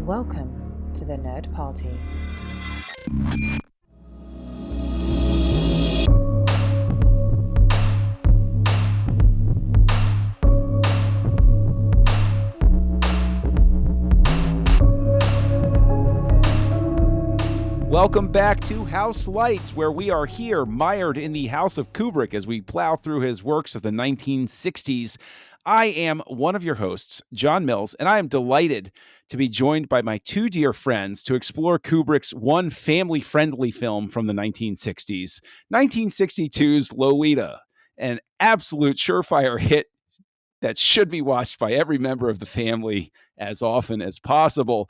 Welcome to the Nerd Party. Welcome back to Houselights, where we are here mired in the house of Kubrick as we plow through his works of the 1960s. I am one of your hosts, John Mills, and I am delighted to be joined by my two dear friends to explore Kubrick's one family-friendly film from the 1960s, 1962's Lolita, an absolute surefire hit that should be watched by every member of the family as often as possible.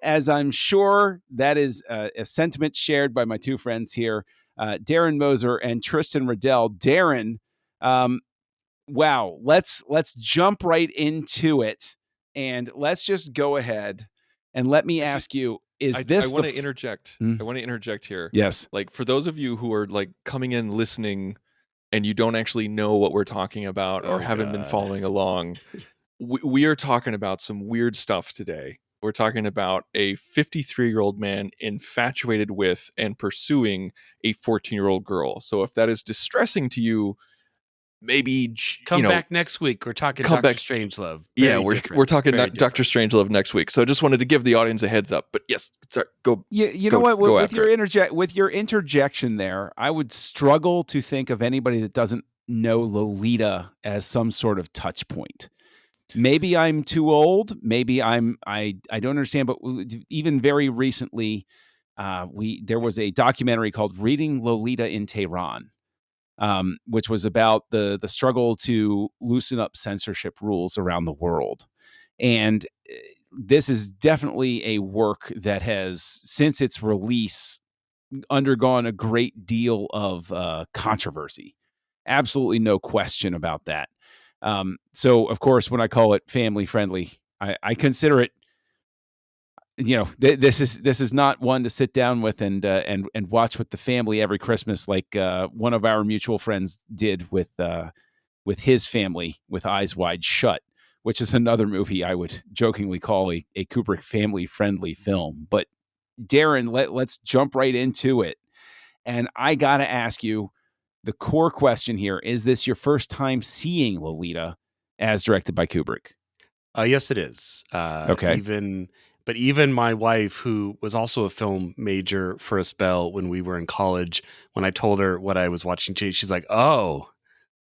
As I'm sure that is a sentiment shared by my two friends here, Darren Moser and Tristan Riddell. Darren, wow, let's jump right into it, and let's just go ahead and let me ask you: I want to interject. I want to interject here. Yes, like for those of you who are like coming in listening, and you don't actually know what we're talking about or haven't been following along, we are talking about some weird stuff today. We're talking about a 53-year-old man infatuated with and pursuing a 14-year-old girl. So if that is distressing to you, maybe come back next week. We're talking Dr. Strangelove. We're talking Dr. Strangelove next week. So I just wanted to give the audience a heads up. But yes, sorry, go. You know what? With your interjection there, I would struggle to think of anybody that doesn't know Lolita as some sort of touch point. Maybe I'm too old. Maybe I don't understand. But even very recently, there was a documentary called "Reading Lolita in Tehran," which was about the struggle to loosen up censorship rules around the world. And this is definitely a work that has, since its release, undergone a great deal of controversy. Absolutely no question about that. So, of course, when I call it family friendly, I consider it, this is not one to sit down with and watch with the family every Christmas, like one of our mutual friends did with his family with Eyes Wide Shut, which is another movie I would jokingly call a Kubrick family friendly film. But Darren, let's jump right into it. And I got to ask you the core question here. Is this your first time seeing Lolita as directed by Kubrick? Yes, it is. Okay. Even my wife, who was also a film major for a spell when we were in college, when I told her what I was watching, she's like, "Oh,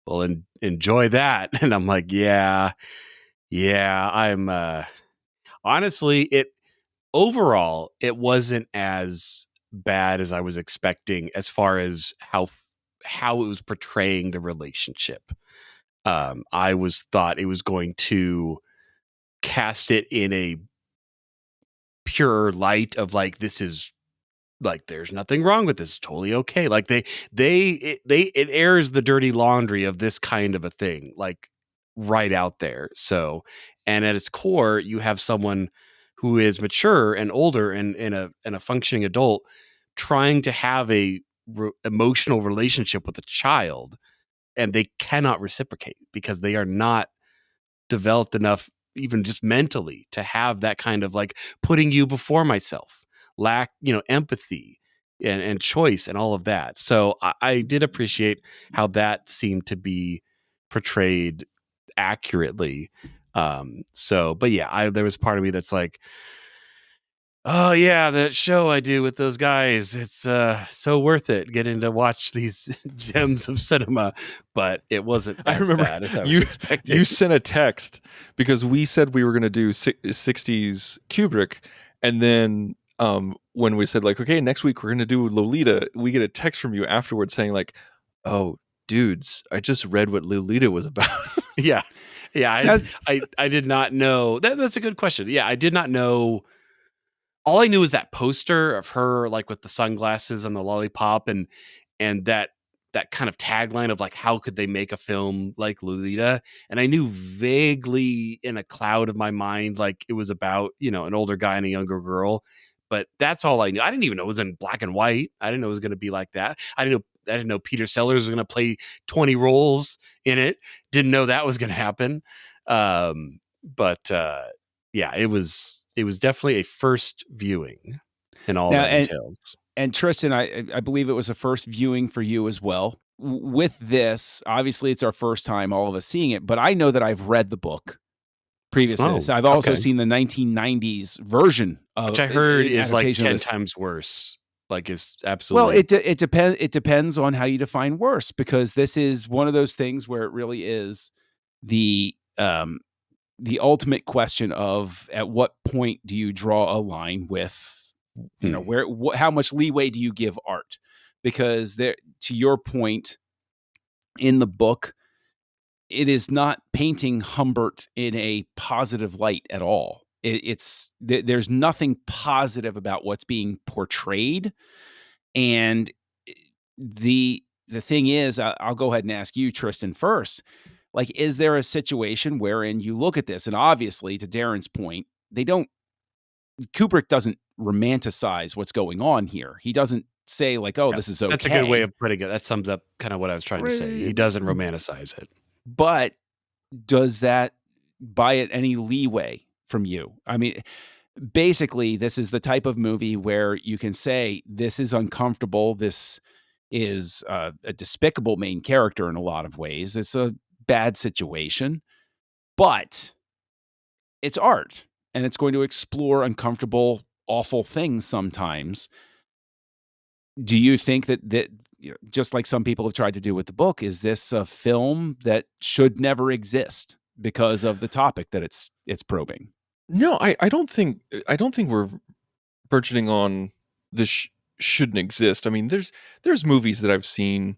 well, enjoy that." And I'm like, "Yeah, I'm." Honestly, overall, it wasn't as bad as I was expecting as far as how it was portraying the relationship. I thought it was going to cast it in a pure light of like, this is like, there's nothing wrong with this, it's totally okay. Like it airs the dirty laundry of this kind of a thing, like right out there. So, and at its core, you have someone who is mature and older and a functioning adult trying to have a emotional relationship with a child, and they cannot reciprocate because they are not developed enough, even just mentally, to have that kind of like putting you before myself, lack, empathy and choice and all of that. So I did appreciate how that seemed to be portrayed accurately. But yeah, there was part of me that's like, oh yeah, that show I do with those guys, it's so worth it getting to watch these gems of cinema. But it wasn't as bad as I was expecting. You sent a text because we said we were going to do 60s Kubrick, and then when we said like, okay, next week we're going to do Lolita, we get a text from you afterwards saying like, oh dudes, I just read what Lolita was about. Yeah I did not know that's a good question. I did not know. All I knew was that poster of her like with the sunglasses and the lollipop and that kind of tagline of like, how could they make a film like Lolita? And I knew vaguely in a cloud of my mind, like it was about, an older guy and a younger girl, but that's all I knew. I didn't even know it was in black and white. I didn't know it was going to be like that. I didn't know Peter Sellers was going to play 20 roles in it. Didn't know that was going to happen. Yeah, it was it was definitely a first viewing and all Now, that entails. And Tristan, I believe it was a first viewing for you as well. With this, obviously, it's our first time, all of us seeing it, but I know that I've read the book previous to this. I've also seen the 1990s version of which I heard is like adaptation of 10 this. times worse. Like, it's absolutely. Well, it depends on how you define worse, because this is one of those things where it really is the ultimate question of at what point do you draw a line with, you know, how much leeway do you give art? Because there, to your point, in the book, it is not painting Humbert in a positive light at all. There's nothing positive about what's being portrayed. And the thing is, I'll go ahead and ask you, Tristan, first. Like, is there a situation wherein you look at this, and obviously, to Darren's point, Kubrick doesn't romanticize what's going on here. He doesn't say like, "Oh, this is okay." That's a good way of putting it. That sums up kind of what I was trying to say. He doesn't romanticize it. But does that buy it any leeway from you? I mean, basically, this is the type of movie where you can say, this is uncomfortable. This is a despicable main character in a lot of ways. It's a bad situation, but it's art, and it's going to explore uncomfortable, awful things sometimes. Do you think that you know, just like some people have tried to do with the book, is this a film that should never exist because of the topic that it's probing? No, I don't think we're burgeoning on this shouldn't exist. I mean, there's movies that I've seen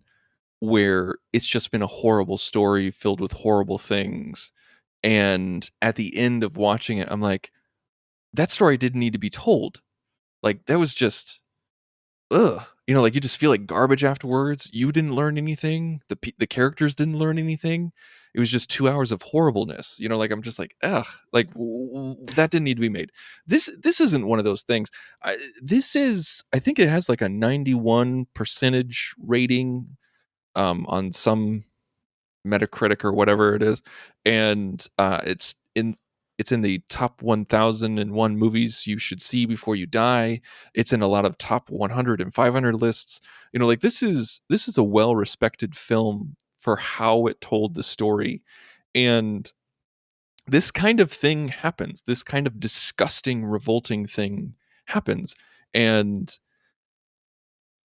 where it's just been a horrible story filled with horrible things, and at the end of watching it, I'm like, that story didn't need to be told. Like, that was just ugh. You know, like, you just feel like garbage afterwards. You didn't learn anything. The characters didn't learn anything. It was just 2 hours of horribleness. You know, like, I'm just like, ugh, like, that didn't need to be made. This isn't one of those things. I think it has like a 91% rating on some Metacritic or whatever it is, and it's in the top 1001 movies you should see before you die. It's in a lot of top 100 and 500 lists. You know, like, this is a well-respected film for how it told the story. And this kind of thing happens. This kind of disgusting, revolting thing happens. And,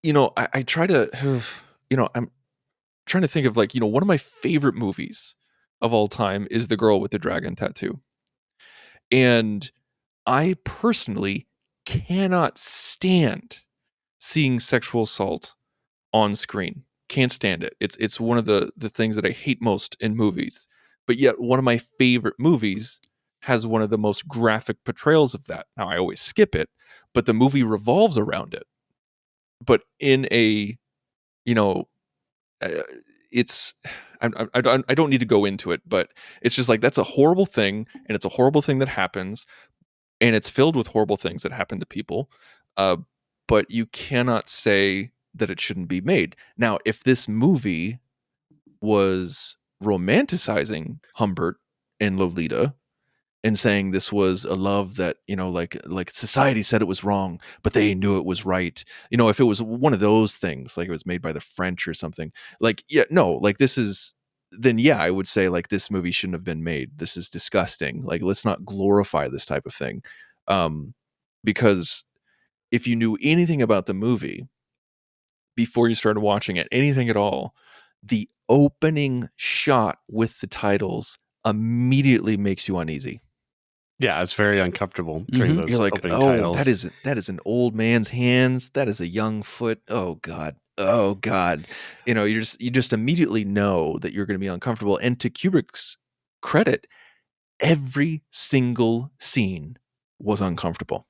you know, I try to, you know, I'm trying to think of, like, you know, one of my favorite movies of all time is The Girl with the Dragon Tattoo. And I personally cannot stand seeing sexual assault on screen. Can't stand it. It's one of the things that I hate most in movies. But yet one of my favorite movies has one of the most graphic portrayals of that. Now, I always skip it, but the movie revolves around it. But in a, you know, it's I don't need to go into it, but it's just like, that's a horrible thing, and it's a horrible thing that happens, and it's filled with horrible things that happen to people. But you cannot say that it shouldn't be made. Now, if this movie was romanticizing Humbert and Lolita and saying this was a love that, you know, like society said it was wrong, but they knew it was right. You know, if it was one of those things, like it was made by the French or something, like, yeah, no, like, this is, then yeah, I would say, like, this movie shouldn't have been made. This is disgusting. Like, let's not glorify this type of thing. Because if you knew anything about the movie before you started watching it, anything at all, the opening shot with the titles immediately makes you uneasy. Yeah, it's very uncomfortable during those You're like, opening oh, titles. that is an old man's hands. That is a young foot. Oh God. Oh God. You know, you just immediately know that you're going to be uncomfortable. And to Kubrick's credit, every single scene was uncomfortable.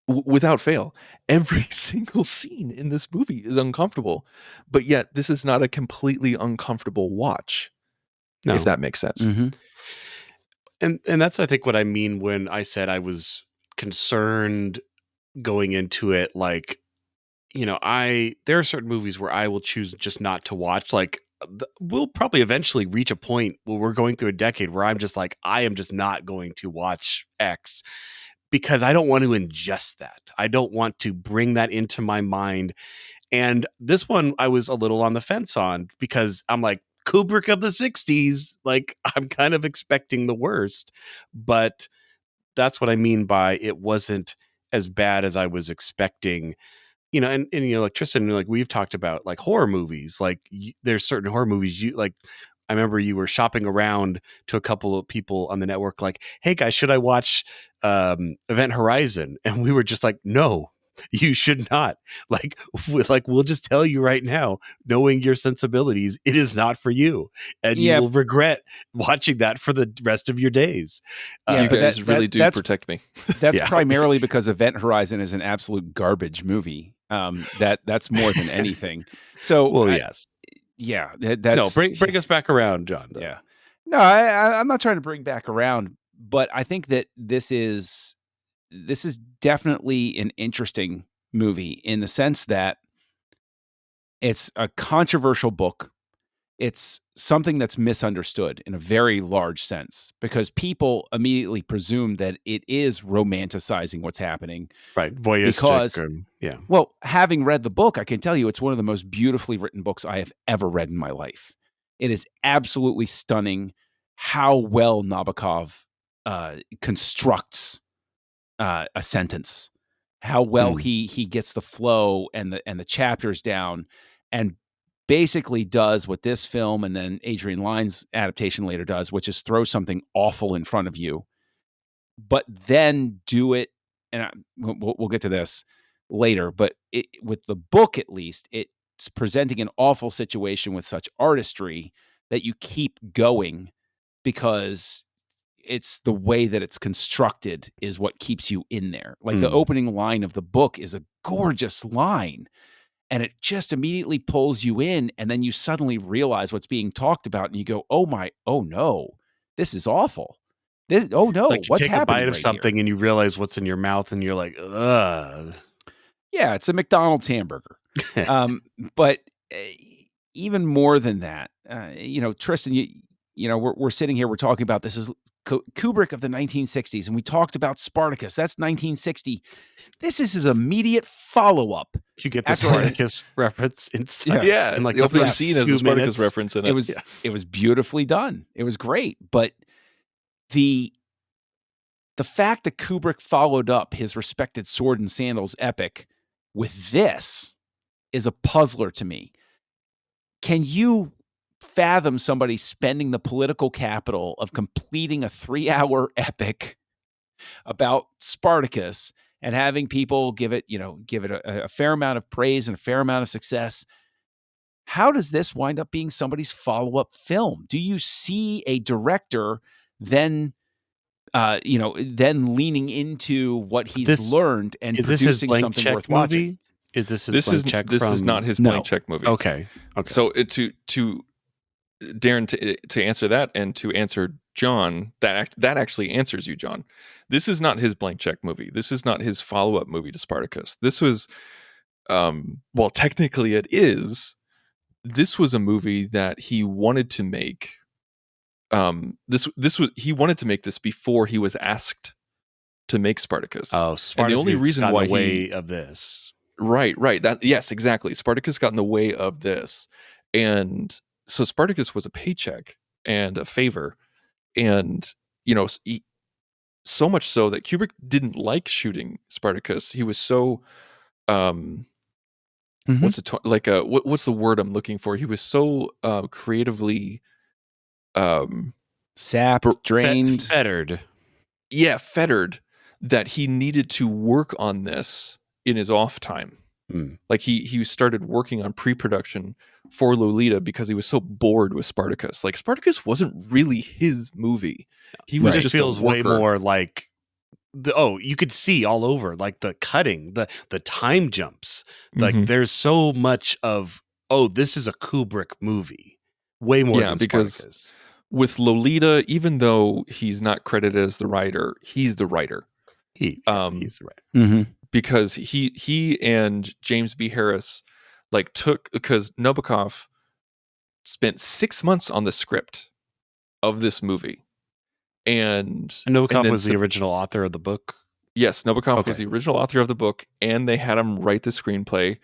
Without fail, every single scene in this movie is uncomfortable. But yet, this is not a completely uncomfortable watch. No. If that makes sense. Mm-hmm. And that's, I think, what I mean when I said I was concerned going into it. Like, you know, there are certain movies where I will choose just not to watch. Like we'll probably eventually reach a point where we're going through a decade where I'm just like, I am just not going to watch X because I don't want to ingest that. I don't want to bring that into my mind. And this one I was a little on the fence on because I'm like, Kubrick of the 60s, like I'm kind of expecting the worst, but that's what I mean by it wasn't as bad as I was expecting. And like Tristan, like we've talked about like horror movies, like there's certain horror movies you like. I remember you were shopping around to a couple of people on the network, like, "Hey guys, should I watch Event Horizon?" And we were just like, "No, you should not." We'll just tell you right now, knowing your sensibilities, it is not for you, and you will regret watching that for the rest of your days. You guys really do protect me. That's primarily because Event Horizon is an absolute garbage movie. That's more than anything. So, yes. Yeah, that's bring us back around, John. Though. Yeah, no, I'm not trying to bring back around, but I think that this is definitely an interesting movie in the sense that it's a controversial book. It's something that's misunderstood in a very large sense because people immediately presume that it is romanticizing what's happening. Right. Voyeuristic. Because, well, having read the book, I can tell you it's one of the most beautifully written books I have ever read in my life. It is absolutely stunning how well Nabokov constructs a sentence, how well he gets the flow and the chapters down, and basically does what this film and then Adrian Lyne's adaptation later does, which is throw something awful in front of you, but then do it. And we'll get to this later, but with the book, at least, it's presenting an awful situation with such artistry that you keep going because it's the way that it's constructed is what keeps you in there. Like the opening line of the book is a gorgeous line. And it just immediately pulls you in, and then you suddenly realize what's being talked about, and you go, "Oh no, this is awful. Oh no, like what's take happening?" A bite of right something, here? and you realize what's in your mouth, and you're like, "Ugh." Yeah, it's a McDonald's hamburger. But even more than that, Tristan, we're sitting here, we're talking about this is Kubrick of the 1960s, and we talked about Spartacus. That's 1960. This is his immediate follow-up. Did you get the Spartacus reference inside? Yeah, in like the opening first scene has a Spartacus reference in it. It was beautifully done. It was great. But the fact that Kubrick followed up his respected Sword and Sandals epic with this is a puzzler to me. Can you fathom somebody spending the political capital of completing a 3-hour epic about Spartacus and having people give it a fair amount of praise and a fair amount of success? How does this wind up being somebody's follow-up film? Do you see a director then leaning into what he's learned and producing something worth watching? Is this his blank check? This is not his blank check movie. Okay. So to Darren, to answer that and to answer John, that actually answers you, John. This is not his blank check movie. This is not his follow-up movie to Spartacus. This was, well, technically it is. This was a movie that he wanted to make. He wanted to make this before he was asked to make Spartacus. Oh, Spartacus and the only reason why in the way of this. Right. Yes, exactly. Spartacus got in the way of this, and so Spartacus was a paycheck and a favor, and so much so that Kubrick didn't like shooting Spartacus. He was so what's the word I'm looking for? He was so creatively sapped, drained, fettered. Yeah, fettered, that he needed to work on this in his off time. Like he started working on pre-production for Lolita because he was so bored with Spartacus. Like Spartacus wasn't really his movie. He was just feels a worker. Way more like you could see all over, like the cutting, the time jumps. Like there's so much of this is a Kubrick movie. Way more than because Spartacus. With Lolita, even though he's not credited as the writer, he's the writer. He's the writer. Because he and James B. Harris because Nabokov spent 6 months on the script of this movie. And Nabokov was the original author of the book? Yes, Nabokov was the original author of the book, and they had him write the screenplay,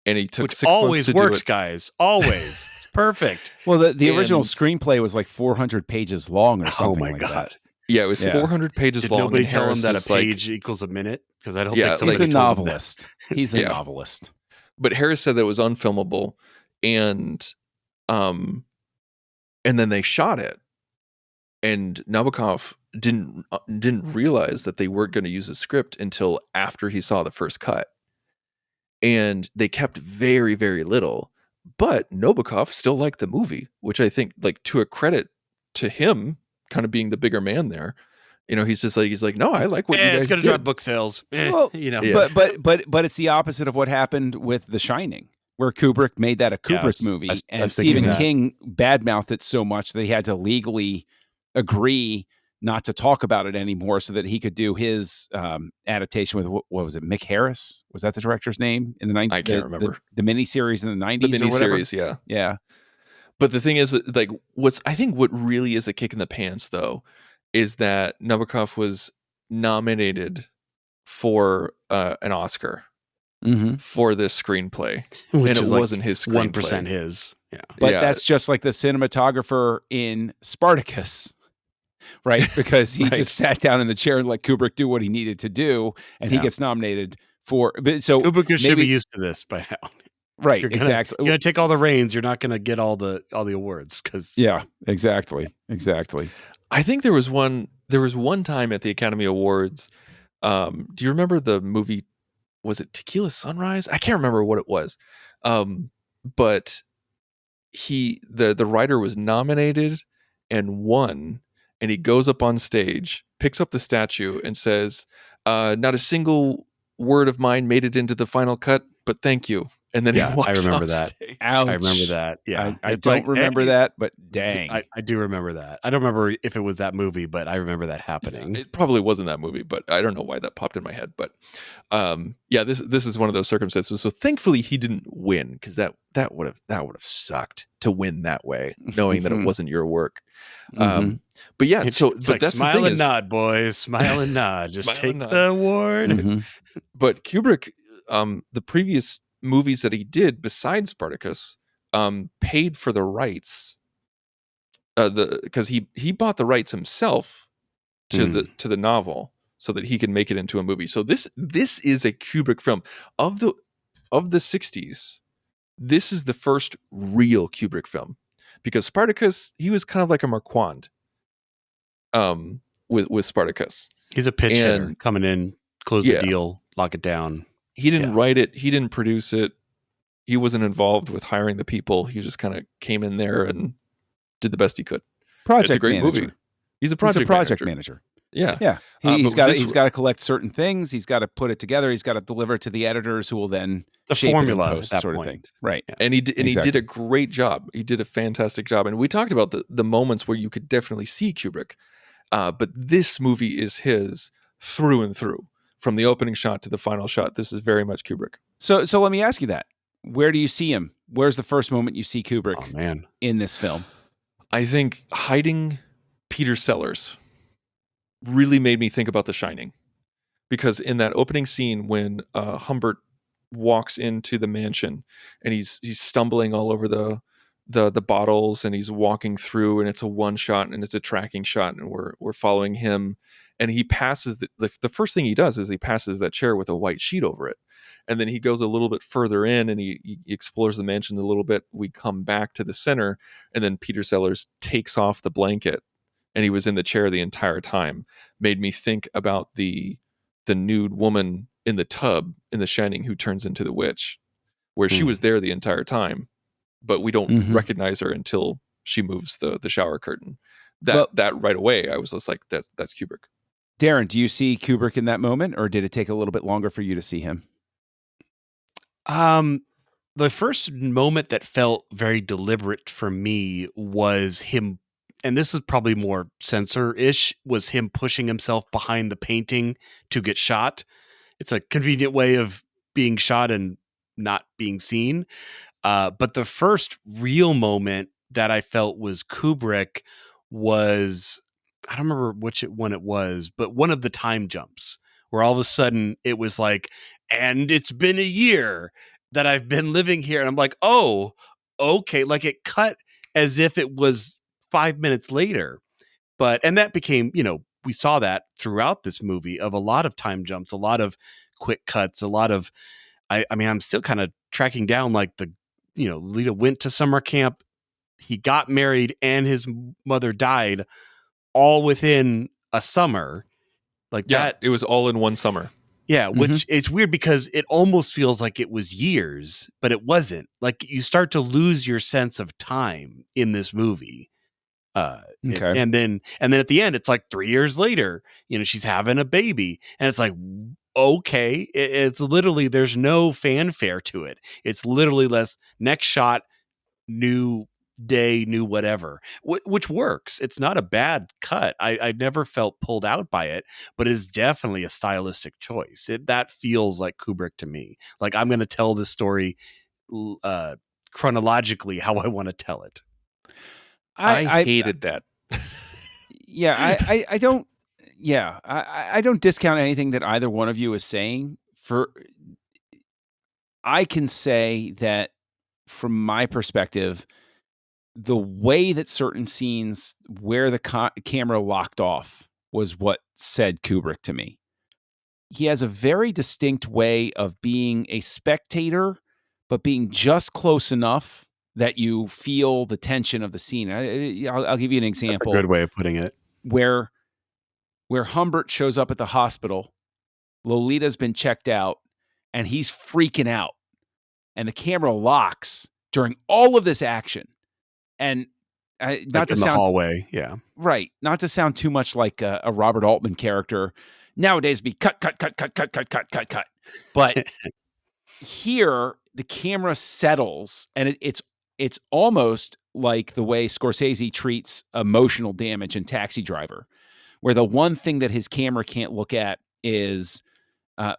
and he took 6 months to do it. Always works, guys. Always. It's perfect. Well, the original screenplay was like 400 pages long or something like that. Yeah, it was 400 pages Did long. Nobody and tell Harris him that a page equals a minute? Because I don't think somebody he's a told novelist. He's a novelist. But Harris said that it was unfilmable, and then they shot it, and Nabokov didn't realize that they weren't going to use the script until after he saw the first cut, and they kept very, very little. But Nabokov still liked the movie, which I think, like, to a credit to him, kind of being the bigger man there. You know, he's like, no, I like what you guys it's going did. to drive book sales. Well, you know, but it's the opposite of what happened with The Shining, where Kubrick made that a Kubrick movie, and Stephen King badmouthed it so much that he had to legally agree not to talk about it anymore so that he could do his adaptation with what was it, Mick Harris? Was that the director's name in the 90s? I can't remember. The miniseries in the 90s. The miniseries, yeah. But the thing is, like, I think what really is a kick in the pants, though, is that Nabokov was nominated for an Oscar for this screenplay, which and is it wasn't his screenplay. 1% his. Yeah, but that's just like the cinematographer in Spartacus, right? Because he just sat down in the chair and let Kubrick do what he needed to do, and he gets nominated for. So Kubrick should be used to this by now. Right, exactly. You're gonna take all the reins. You're not gonna get all the awards because exactly. I think there was one time at the Academy Awards. Do you remember the movie? Was it Tequila Sunrise? I can't remember what it was. But the writer was nominated and won, and he goes up on stage, picks up the statue, and says, "Not a single word of mine made it into the final cut, but thank you." And then he walks I remember off that. stage. I remember that. Yeah, I don't remember that, but dang, I do remember that. I don't remember if it was that movie, but I remember that happening. It probably wasn't that movie, but I don't know why that popped in my head. But this is one of those circumstances. So thankfully he didn't win, because that would have sucked to win that way, knowing that it wasn't your work. But yeah, it's but that's smile the thing and nod, boys, smile and nod. Just take the award. But Kubrick, the previous movies that he did besides Spartacus, paid for the rights, because he bought the rights himself to the novel so that he can make it into a movie. So this is a Kubrick film of the 60s. This is the first real Kubrick film, because Spartacus, he was kind of like a Marquand with Spartacus. He's a pitch hitter coming in, close the deal, lock it down. He didn't write it. He didn't produce it. He wasn't involved with hiring the people. He just kind of came in there and did the best he could. It's a great movie. He's a project manager. Yeah. He's got to collect certain things. He's got to put it together. He's got to deliver it to the editors, who will then shape formula it in post, sort of thing. Right. Yeah. And he did a great job. He did a fantastic job. And we talked about the moments where you could definitely see Kubrick. But this movie is his through and through. From the opening shot to the final shot, this is very much Kubrick. So let me ask you that. Where do you see him? Where's the first moment you see Kubrick in this film? I think hiding Peter Sellers really made me think about The Shining. Because in that opening scene, when Humbert walks into the mansion and he's stumbling all over the bottles, and he's walking through, and it's a one shot and it's a tracking shot, and we're following him. And he passes the first thing he does is he passes that chair with a white sheet over it. And then he goes a little bit further in, and he explores the mansion a little bit. We come back to the center, and then Peter Sellers takes off the blanket, and he was in the chair the entire time. Made me think about the nude woman in the tub in The Shining who turns into the witch, where she was there the entire time, but we don't recognize her until she moves the shower curtain. That right away, I was just like, that's Kubrick. Darren, do you see Kubrick in that moment, or did it take a little bit longer for you to see him? The first moment that felt very deliberate for me was him, and this is probably more censor-ish, was him pushing himself behind the painting to get shot. It's a convenient way of being shot and not being seen. But the first real moment that I felt was Kubrick was, I don't remember which one it was, but one of the time jumps where all of a sudden it was like, and it's been a year that I've been living here. And I'm like, oh, okay. Like it cut as if it was 5 minutes later. And that became, we saw that throughout this movie of a lot of time jumps, a lot of quick cuts, a lot of, I mean, I'm still kind of tracking down like Lolita went to summer camp, he got married, and his mother died all within a summer. Like that. It was all in one summer. Yeah, which it's weird because it almost feels like it was years, but it wasn't. Like you start to lose your sense of time in this movie. Okay. And then at the end, it's like 3 years later, she's having a baby, and it's like, okay, it's literally, there's no fanfare to it. It's literally next shot, new day, new whatever, which works. It's not a bad cut. I never felt pulled out by it, but it's definitely a stylistic choice. That feels like Kubrick to me. Like I'm going to tell this story chronologically how I want to tell it. I hated that. Yeah, I don't. Yeah, I don't discount anything that either one of you is saying. I can say that from my perspective, the way that certain scenes where the camera locked off was what said Kubrick to me. He has a very distinct way of being a spectator, but being just close enough that you feel the tension of the scene. I'll give you an example. That's a good way of putting it. Where Humbert shows up at the hospital, Lolita's been checked out, and he's freaking out. And the camera locks during all of this action. And not to in sound the hallway, yeah, right. Not to sound too much like a Robert Altman character. Nowadays, be cut. But here, the camera settles, and it's almost like the way Scorsese treats emotional damage in Taxi Driver, where the one thing that his camera can't look at is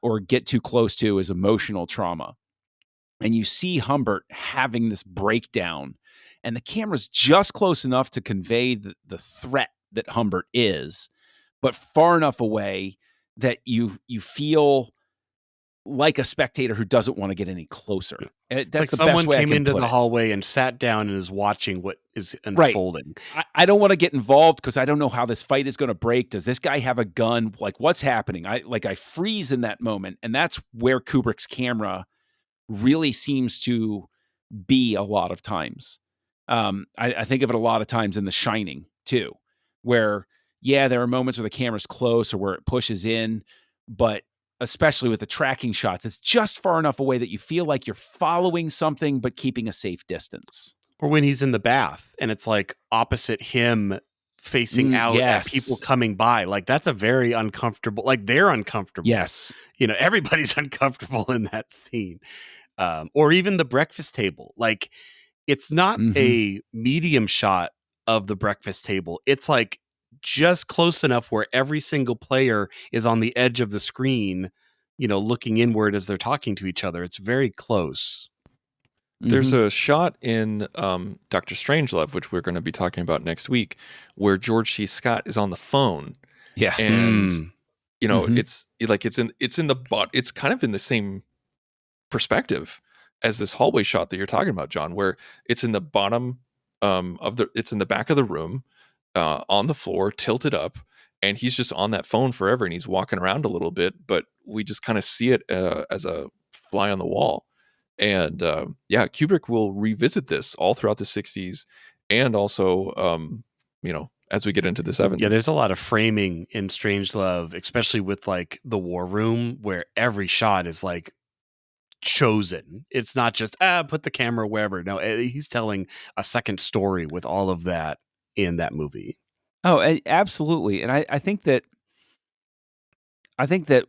or get too close to is emotional trauma. And you see Humbert having this breakdown, and the camera's just close enough to convey the threat that Humbert is, but far enough away that you feel like a spectator who doesn't want to get any closer. That's like the someone best way came I can into put the it. hallway and sat down and is watching what is unfolding. Right. I don't want to get involved because I don't know how this fight is going to break. Does this guy have a gun? Like, what's happening? I freeze in that moment, and that's where Kubrick's camera really seems to be a lot of times. I think of it a lot of times in The Shining too, where there are moments where the camera's close or where it pushes in, but especially with the tracking shots, it's just far enough away that you feel like you're following something but keeping a safe distance. Or when he's in the bath and it's like opposite him facing out at people coming by. Like that's a very uncomfortable, like they're uncomfortable. Yes. Everybody's uncomfortable in that scene. Or even the breakfast table. Like it's not a medium shot of the breakfast table. It's like just close enough where every single player is on the edge of the screen, looking inward as they're talking to each other. It's very close. There's a shot in Dr. Strangelove, which we're going to be talking about next week, where George C. Scott is on the phone. Yeah. And it's like it's in the butt. It's kind of in the same perspective as this hallway shot that you're talking about, John, where it's in the bottom it's in the back of the room, on the floor, tilted up, and he's just on that phone forever, and he's walking around a little bit, but we just kind of see it as a fly on the wall. And Kubrick will revisit this all throughout the 60s and also as we get into the 70s. Yeah, there's a lot of framing in Strangelove, especially with like the war room, where every shot is like chosen. It's not just put the camera wherever. No, he's telling a second story with all of that in that movie. Oh, absolutely. And I think that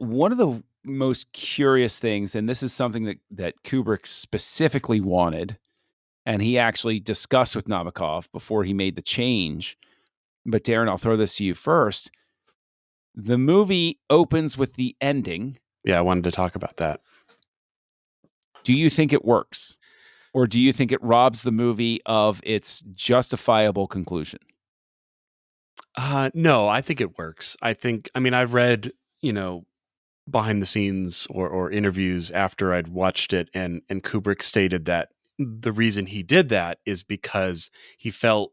one of the most curious things, and this is something that Kubrick specifically wanted, and he actually discussed with Nabokov before he made the change. But Darren, I'll throw this to you first. The movie opens with the ending. Yeah, I wanted to talk about that. Do you think it works? Or do you think it robs the movie of its justifiable conclusion? No, I think it works. I mean, I've read, behind the scenes or interviews after I'd watched it, and Kubrick stated that the reason he did that is because he felt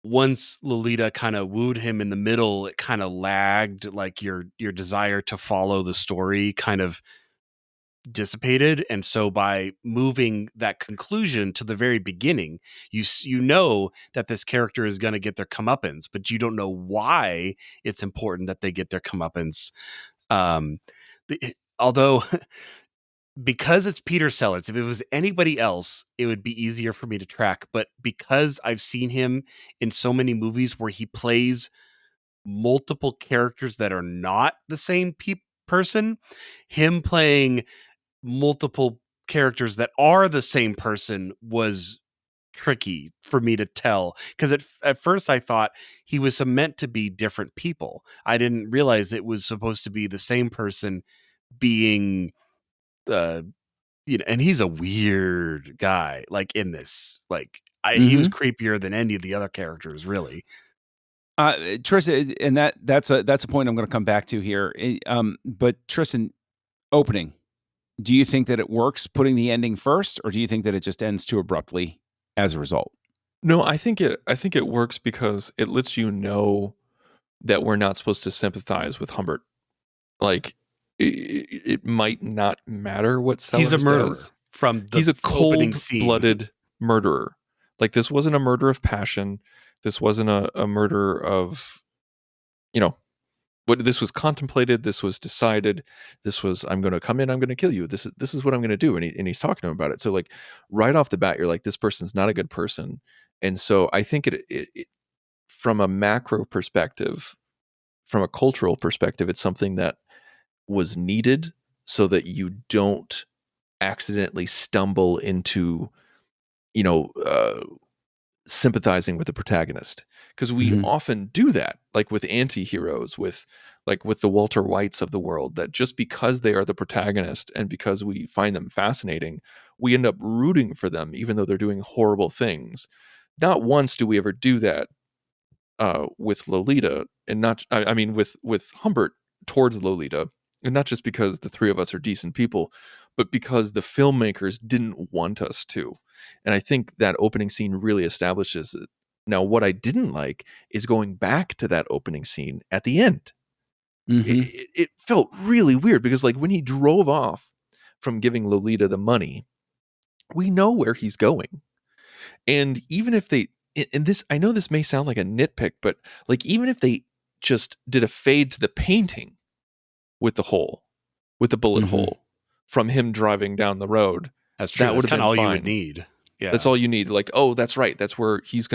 once Lolita kind of wooed him in the middle, it kind of lagged, like your desire to follow the story kind of dissipated. And so by moving that conclusion to the very beginning, you know that this character is going to get their comeuppance, but you don't know why it's important that they get their comeuppance. Although because it's Peter Sellers, if it was anybody else, it would be easier for me to track. But because I've seen him in so many movies where he plays multiple characters that are not the same person, him playing multiple characters that are the same person was tricky for me to tell, because at first I thought he was meant to be different people. I didn't realize it was supposed to be the same person being and he's a weird guy, like in this, like he was creepier than any of the other characters, really. Tristan, and that's a point I'm going to come back to here. But Tristan, opening, do you think that it works putting the ending first, or do you think that it just ends too abruptly as a result? No, I think it works because it lets you know that we're not supposed to sympathize with Humbert. Like it might not matter what Sellers he's a murderer does. From the he's a opening scene. cold-blooded murderer. Like, this wasn't a murder of passion. This wasn't a murder of, what this was contemplated. This was decided. This was, I'm going to come in. I'm going to kill you. This is what I'm going to do. And he's talking to him about it. So, like, right off the bat, you're like, this person's not a good person. And so I think it from a macro perspective, from a cultural perspective, it's something that was needed so that you don't accidentally stumble into, sympathizing with the protagonist, because we often do that, like with anti-heroes, with the Walter Whites of the world, that just because they are the protagonist and because we find them fascinating, we end up rooting for them even though they're doing horrible things. Not once do we ever do that with Lolita, and not, I mean, with Humbert towards Lolita, and not just because the three of us are decent people, but because the filmmakers didn't want us to. And I think that opening scene really establishes it. Now, what I didn't like is going back to that opening scene at the end. It felt really weird because, like, when he drove off from giving Lolita the money, we know where he's going. And even if they, and this, I know this may sound like a nitpick, but like, even if they just did a fade to the painting with the hole, with the bullet hole from him driving down the road, that's true. That would have been all fine. You would need. Yeah, that's all you need. Like, oh, that's right. That's where he's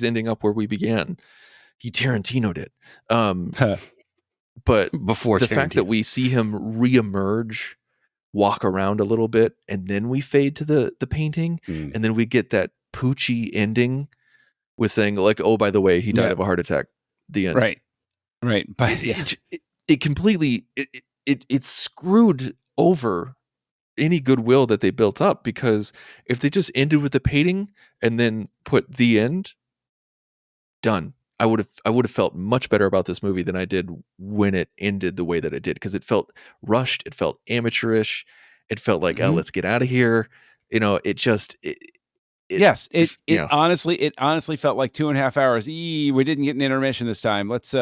ending up where we began. He Tarantino'd it. But before the Tarantino. fact that we see him reemerge, walk around a little bit, and then we fade to the painting, and then we get that Poochie ending with saying, like, oh, by the way, he died of a heart attack. The end. Right. But it completely it screwed over any goodwill that they built up, because if they just ended with the painting and then put the end, done. I would have felt much better about this movie than I did when it ended the way that it did, because it felt rushed, it felt amateurish, it felt like, oh, let's get out of here. It honestly felt like 2.5 hours. We didn't get an intermission this time. Let's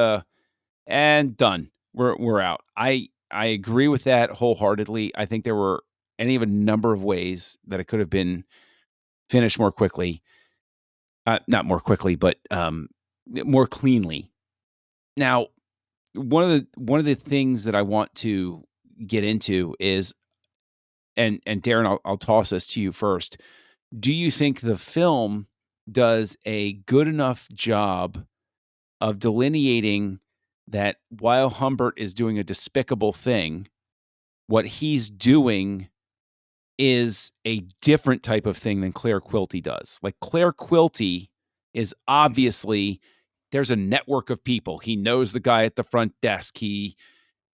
and done. We're out. I agree with that wholeheartedly. I think there were any of a number of ways that it could have been finished more quickly. Not more quickly, but more cleanly. Now, one of the things that I want to get into is, and Darren, I'll toss this to you first. Do you think the film does a good enough job of delineating that while Humbert is doing a despicable thing, what he's doing is a different type of thing than Claire Quilty does? Like, Claire Quilty is obviously, there's a network of people. He knows the guy at the front desk. He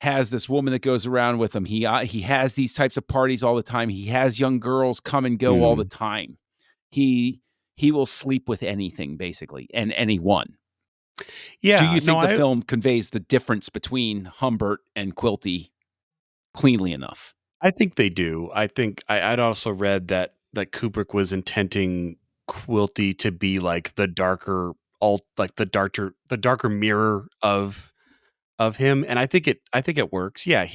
has this woman that goes around with him. He has these types of parties all the time. He has young girls come and go all the time. He will sleep with anything, basically, and anyone. Yeah. Do you think the film conveys the difference between Humbert and Quilty cleanly enough? I think they do. I think I'd also read that Kubrick was intending Quilty to be like the darker the darker mirror of him, and I think it works. Yeah,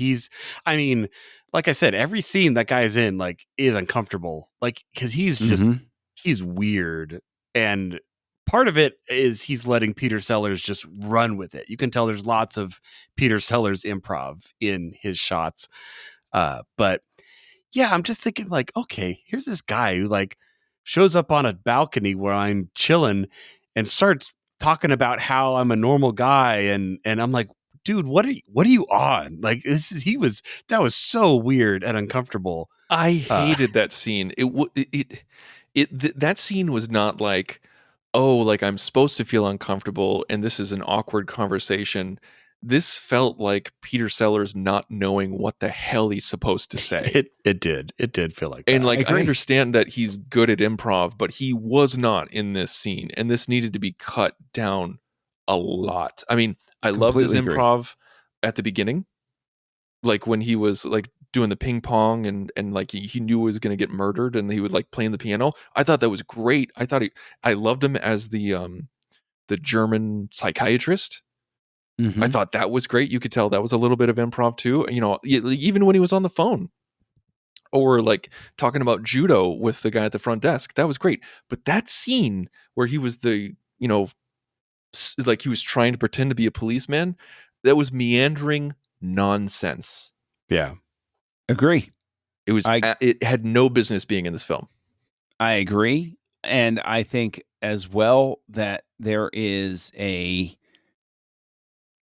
I mean, like I said, every scene that guy's in like is uncomfortable, like because he's just he's weird, and part of it is he's letting Peter Sellers just run with it. You can tell there's lots of Peter Sellers improv in his shots. But yeah, I'm just thinking like, okay, here's this guy who like shows up on a balcony where I'm chilling and starts talking about how I'm a normal guy, and I'm like, dude, what are you on? Like that was so weird and uncomfortable. I hated that scene. That scene was not like, oh, like I'm supposed to feel uncomfortable and this is an awkward conversation. This felt like Peter Sellers not knowing what the hell he's supposed to say. It did feel like that. And like I understand that he's good at improv, but he was not in this scene, and this needed to be cut down a lot. I mean, I love his improv at the beginning, like when he was like doing the ping pong and like he knew he was going to get murdered, and he would like playing the piano. I thought that was great. I loved him as the German psychiatrist. I thought that was great. You could tell that was a little bit of improv too. You know, even when he was on the phone or like talking about judo with the guy at the front desk, that was great. But that scene where he was like he was trying to pretend to be a policeman, that was meandering nonsense. Yeah. Agree. It had no business being in this film. I agree. And I think as well that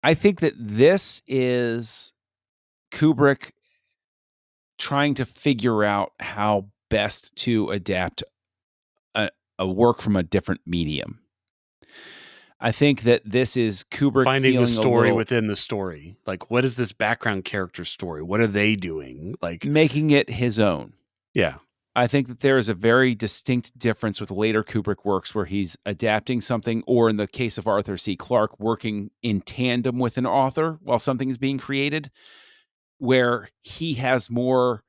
I think that this is Kubrick trying to figure out how best to adapt a work from a different medium. I think that this is Kubrick finding the story within the story. Like, what is this background character story? What are they doing? Like making it his own. Yeah. I think that there is a very distinct difference with later Kubrick works where he's adapting something, or in the case of Arthur C. Clarke, working in tandem with an author while something is being created, where he has more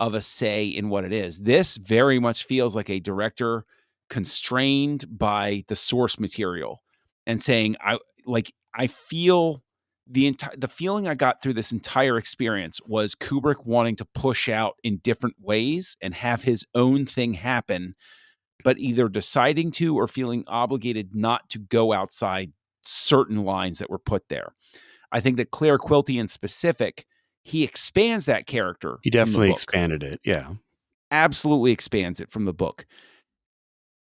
of a say in what it is. This very much feels like a director constrained by the source material and saying, I feel the feeling I got through this entire experience was Kubrick wanting to push out in different ways and have his own thing happen, but either deciding to or feeling obligated not to go outside certain lines that were put there. I think that Claire Quilty in specific, he expands that character. He definitely expanded it. Yeah. Absolutely expands it from the book.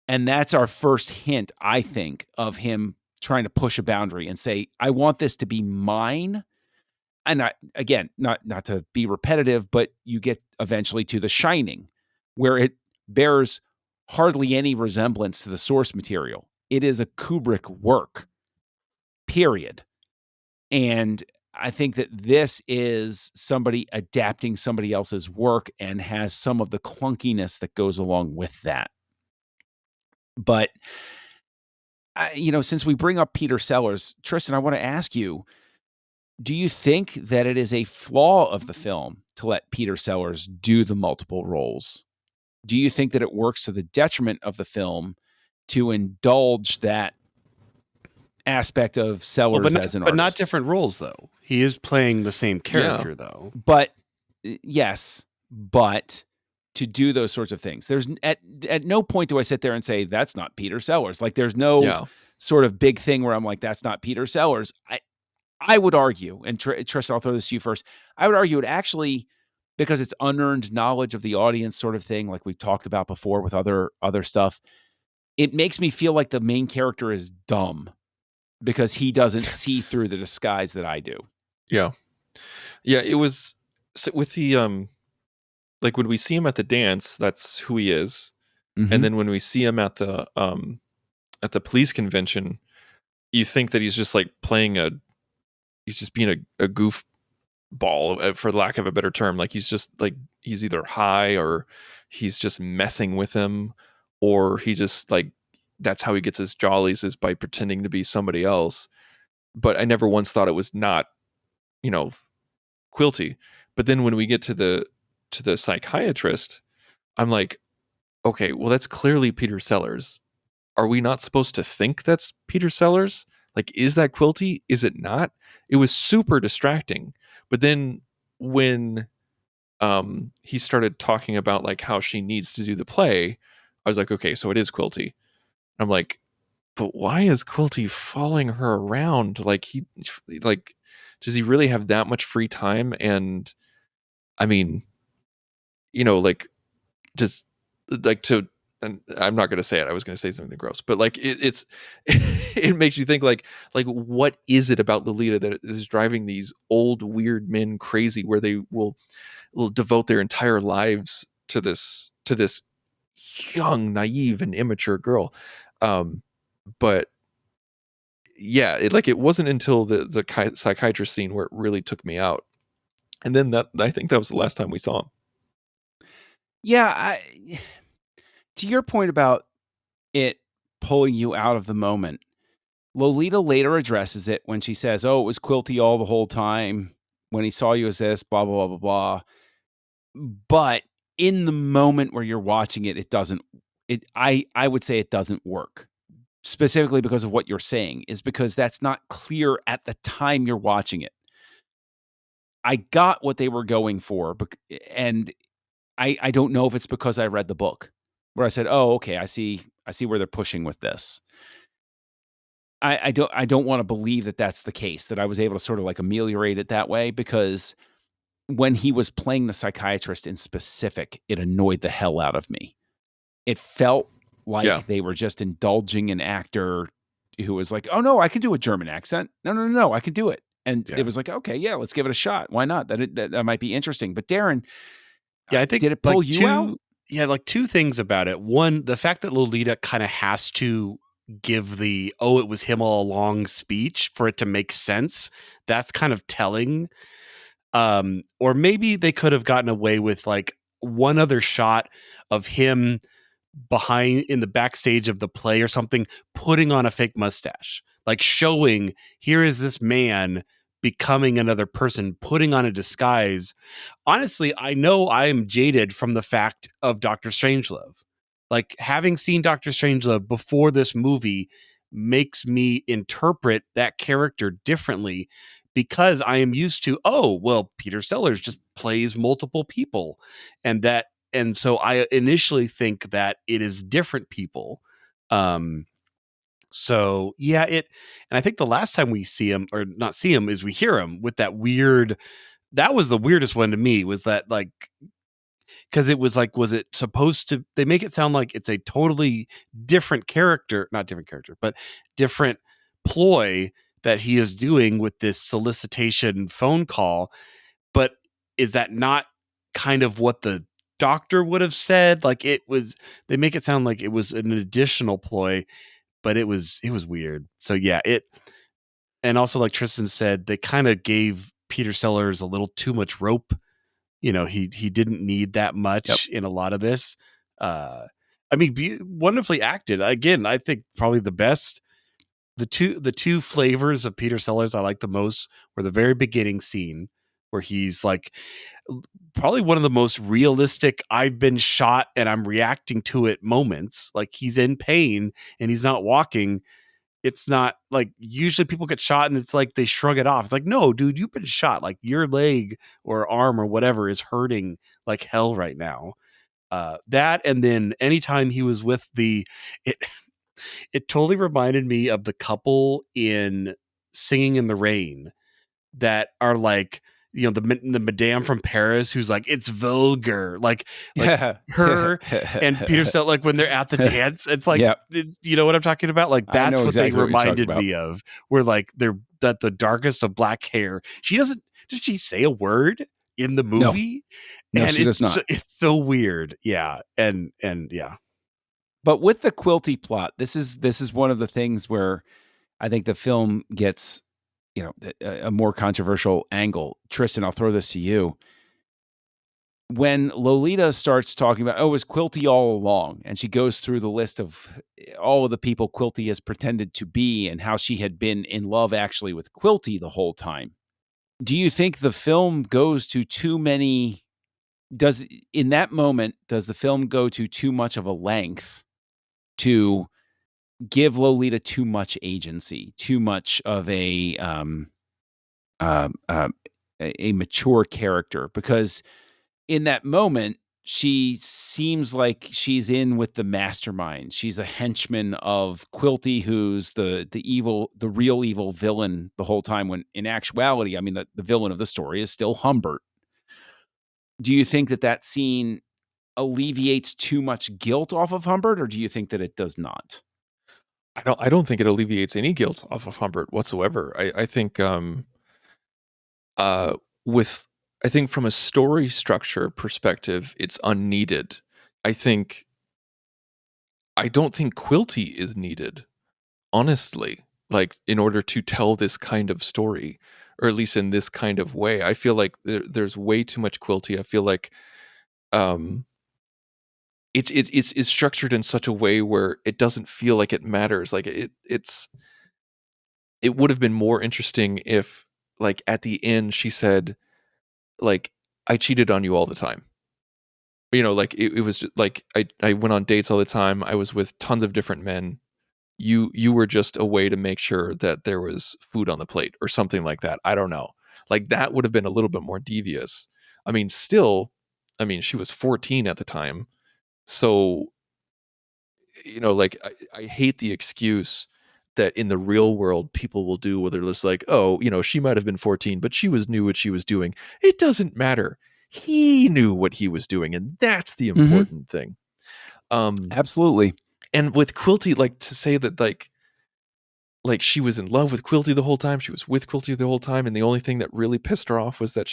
And that's our first hint, I think, of him trying to push a boundary and say, I want this to be mine. And again, not to be repetitive, but you get eventually to The Shining, where it bears hardly any resemblance to the source material. It is a Kubrick work, period. And I think that this is somebody adapting somebody else's work and has some of the clunkiness that goes along with that. But since we bring up Peter Sellers, Tristan, I want to ask you, do you think that it is a flaw of the film to let Peter Sellers do the multiple roles? Do you think that it works to the detriment of the film to indulge that aspect of Sellers as an artist? But not different roles, though. He is playing the same character, though. But, yes, but to do those sorts of things. There's at no point do I sit there and say, that's not Peter Sellers. Like, there's no sort of big thing where I'm like, that's not Peter Sellers. I would argue, and Tristan, I'll throw this to you first. I would argue it actually, because it's unearned knowledge of the audience sort of thing, like we've talked about before with other stuff, it makes me feel like the main character is dumb because he doesn't see through the disguise that I do. Yeah. Yeah, it was with the like when we see him at the dance, that's who he is. Mm-hmm. And then when we see him at the police convention, you think that he's just like he's just being a ball, for lack of a better term. Like he's just like, he's either high or he's just messing with him, or he just like, that's how he gets his jollies, is by pretending to be somebody else. But I never once thought it was not, Quilty. But then when we get to the psychiatrist, I'm like, okay, well, that's clearly Peter Sellers. Are we not supposed to think that's Peter Sellers? Like, is that Quilty? Is it not? It was super distracting. But then when he started talking about like how she needs to do the play, I was like, okay, so it is Quilty. I'm like, but why is Quilty following her around? Like does he really have that much free time? And I mean, like, just like to, and I'm not going to say it. I was going to say something gross, but like it's it makes you think like what is it about Lolita that is driving these old weird men crazy, where they will devote their entire lives to this young, naive, and immature girl. But yeah, it wasn't until the psychiatrist scene where it really took me out, and then I think that was the last time we saw him. Yeah, to your point about it pulling you out of the moment, Lolita later addresses it when she says, "Oh, it was Quilty all the whole time. When he saw you as this, blah blah blah blah blah." But in the moment where you're watching it, it doesn't. I would say it doesn't work. Specifically because of what you're saying, is because that's not clear at the time you're watching it. I got what they were going for, and I don't know if it's because I read the book where I said, "Oh, okay, I see where they're pushing with this." I don't want to believe that that's the case, that I was able to sort of like ameliorate it that way, because when he was playing the psychiatrist in specific, it annoyed the hell out of me. It felt like they were just indulging an actor who was like, "Oh no, I can do a German accent. No, I can do it." And it was like, "Okay, yeah, let's give it a shot. Why not? That might be interesting." But Darren, I think did it pull you out? Yeah, like two things about it. One, the fact that Lolita kind of has to give the "oh, it was him all along" speech for it to make sense. That's kind of telling. Or maybe they could have gotten away with like one other shot of him behind in the backstage of the play or something, putting on a fake mustache, like showing, here is this man becoming another person, putting on a disguise. Honestly, I know I am jaded from the fact of Dr. Strangelove. Like, having seen Dr. Strangelove before this movie makes me interpret that character differently, because I am used to, oh, well, Peter Sellers just plays multiple people, and so I initially think that it is different people. So yeah, and I think the last time we see him, or not see him, is we hear him with that weird. That was the weirdest one to me. Was that like, because it was like, was it supposed to? They make it sound like it's a totally different character, not different character, but different ploy that he is doing with this solicitation phone call. But is that not kind of what the doctor would have said? Like, it was, they make it sound like it was an additional ploy, but it was weird. So yeah, and also, like Tristan said, they kind of gave Peter Sellers a little too much rope. He didn't need that much in a lot of this. I mean, wonderfully acted. Again, I think probably the best. The two flavors of Peter Sellers I like the most were the very beginning scene where he's like, probably one of the most realistic I've been shot and I'm reacting to it moments. Like, he's in pain and he's not walking. It's not like, usually people get shot and it's like they shrug it off. It's like, no, dude, you've been shot. Like, your leg or arm or whatever is hurting like hell right now. That, and then anytime he was with it totally reminded me of the couple in Singing in the Rain that are like, the madame from Paris who's like, it's vulgar, like her and Peter Sellers, like when they're at the dance, it's like, you know what I'm talking about? Like, that's what they reminded me of, where like they're that the darkest of black hair. Does she say a word in the movie? No, and she does not. It's so weird. Yeah. And yeah. But with the Quilty plot, this is one of the things where I think the film gets a more controversial angle. Tristan, I'll throw this to you. When Lolita starts talking about, it was Quilty all along, and she goes through the list of all of the people Quilty has pretended to be and how she had been in love actually with Quilty the whole time. Do you think the film goes to too many? In that moment, does the film go to too much of a length to give Lolita too much agency, too much of a mature character? Because in that moment, she seems like she's in with the mastermind. She's a henchman of Quilty, who's the real evil villain the whole time, when in actuality, I mean, the villain of the story is still Humbert. Do you think that scene alleviates too much guilt off of Humbert, or do you think that it does not? I don't think it alleviates any guilt off of Humbert whatsoever. I think I think from a story structure perspective, it's unneeded. I don't think Quilty is needed, honestly, like in order to tell this kind of story, or at least in this kind of way. I feel like there's way too much Quilty. I feel like it's structured in such a way where it doesn't feel like it matters. Like it would have been more interesting if, like, at the end she said, like, I cheated on you all the time. Like it was just, like, I went on dates all the time. I was with tons of different men. You were just a way to make sure that there was food on the plate or something like that. I don't know. Like, that would have been a little bit more devious. I mean, still, she was 14 at the time. So, like, I hate the excuse that in the real world people will do, where they're just like, oh, she might have been 14, but she knew what she was doing. It doesn't matter. He knew what he was doing, and that's the important thing. Absolutely. And with Quilty, like, to say that, like she was in love with Quilty the whole time, she was with Quilty the whole time, and the only thing that really pissed her off was that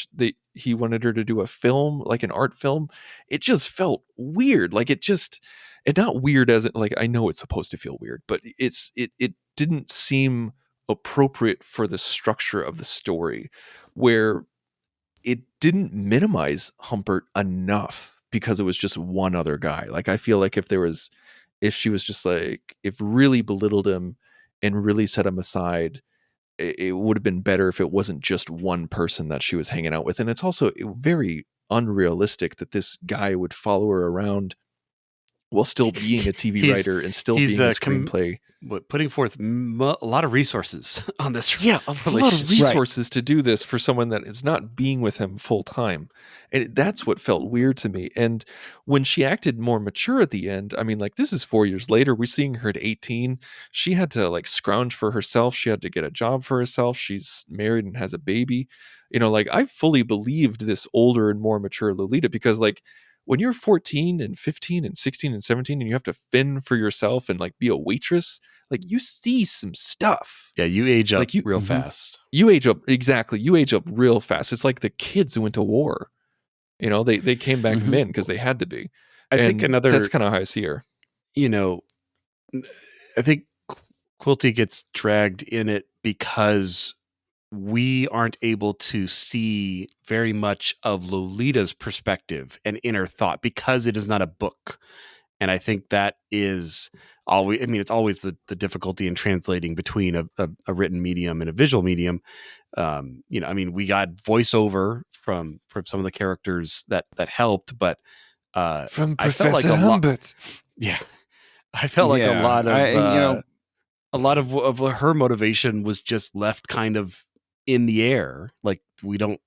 he wanted her to do a film, like an art film. It just felt weird. Like, and not weird as it, like, I know it's supposed to feel weird, but it didn't seem appropriate for the structure of the story, where it didn't minimize Humbert enough because it was just one other guy. Like, I feel like if she was just like, if really belittled him and really set him aside, it would have been better if it wasn't just one person that she was hanging out with. And it's also very unrealistic that this guy would follow her around while still being a TV writer and still being a screenplay. Putting forth a lot of resources on this. Yeah, a lot of resources to do this for someone that is not being with him full time. And that's what felt weird to me. And when she acted more mature at the end, I mean, like, this is 4 years later. We're seeing her at 18. She had to, like, scrounge for herself. She had to get a job for herself. She's married and has a baby. Like, I fully believed this older and more mature Lolita, because, like, when you're 14 and 15 and 16 and 17 and you have to fend for yourself and, like, be a waitress, like, you see some stuff. Yeah, you age up real fast. You age up, exactly. You age up real fast. It's like the kids who went to war. They came back men because they had to be. I think that's kind of how I see her. I think Quilty gets dragged in it because we aren't able to see very much of Lolita's perspective and inner thought, because it is not a book. And I think that is always, it's always the difficulty in translating between a written medium and a visual medium. We got voiceover from some of the characters that helped, but from Professor Humbert. Yeah. I felt like a lot of her motivation was just left kind of in the air. Like, I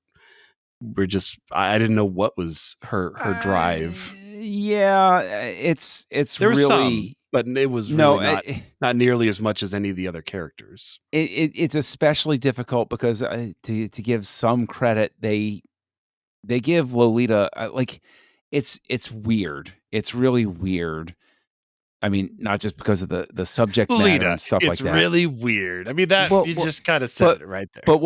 didn't know what was her drive. Yeah, it's there was really some, but it was really not nearly as much as any of the other characters. It's especially difficult because to give some credit, they give Lolita like, it's weird. It's really weird. I mean, not just because of the subject matter and stuff like that. It's really weird. I mean, you just kind of said it right there. But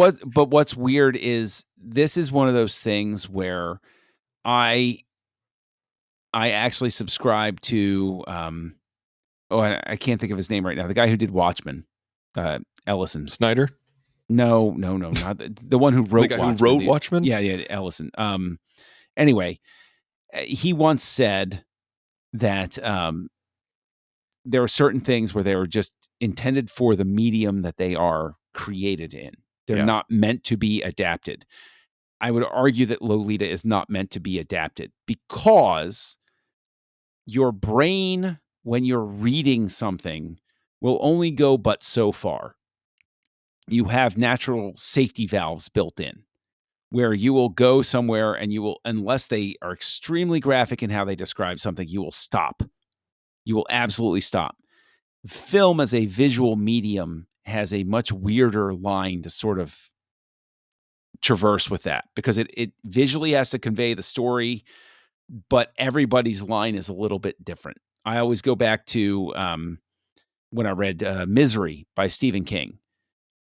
what's weird is, this is one of those things where I actually subscribe to I can't think of his name right now. The guy who did Watchmen, Ellison Snyder. No, not the one who wrote the guy Watchmen. who wrote Watchmen. Yeah, Ellison. Anyway, he once said that there are certain things where they were just intended for the medium that they are created in. They're not meant to be adapted. I would argue that Lolita is not meant to be adapted because your brain, when you're reading something, will only go but so far. You have natural safety valves built in where you will go somewhere and you will, unless they are extremely graphic in how they describe something, you will stop. You will absolutely stop. Film as a visual medium has a much weirder line to sort of traverse with that because it visually has to convey the story, but everybody's line is a little bit different. I always go back to when I read Misery by Stephen King.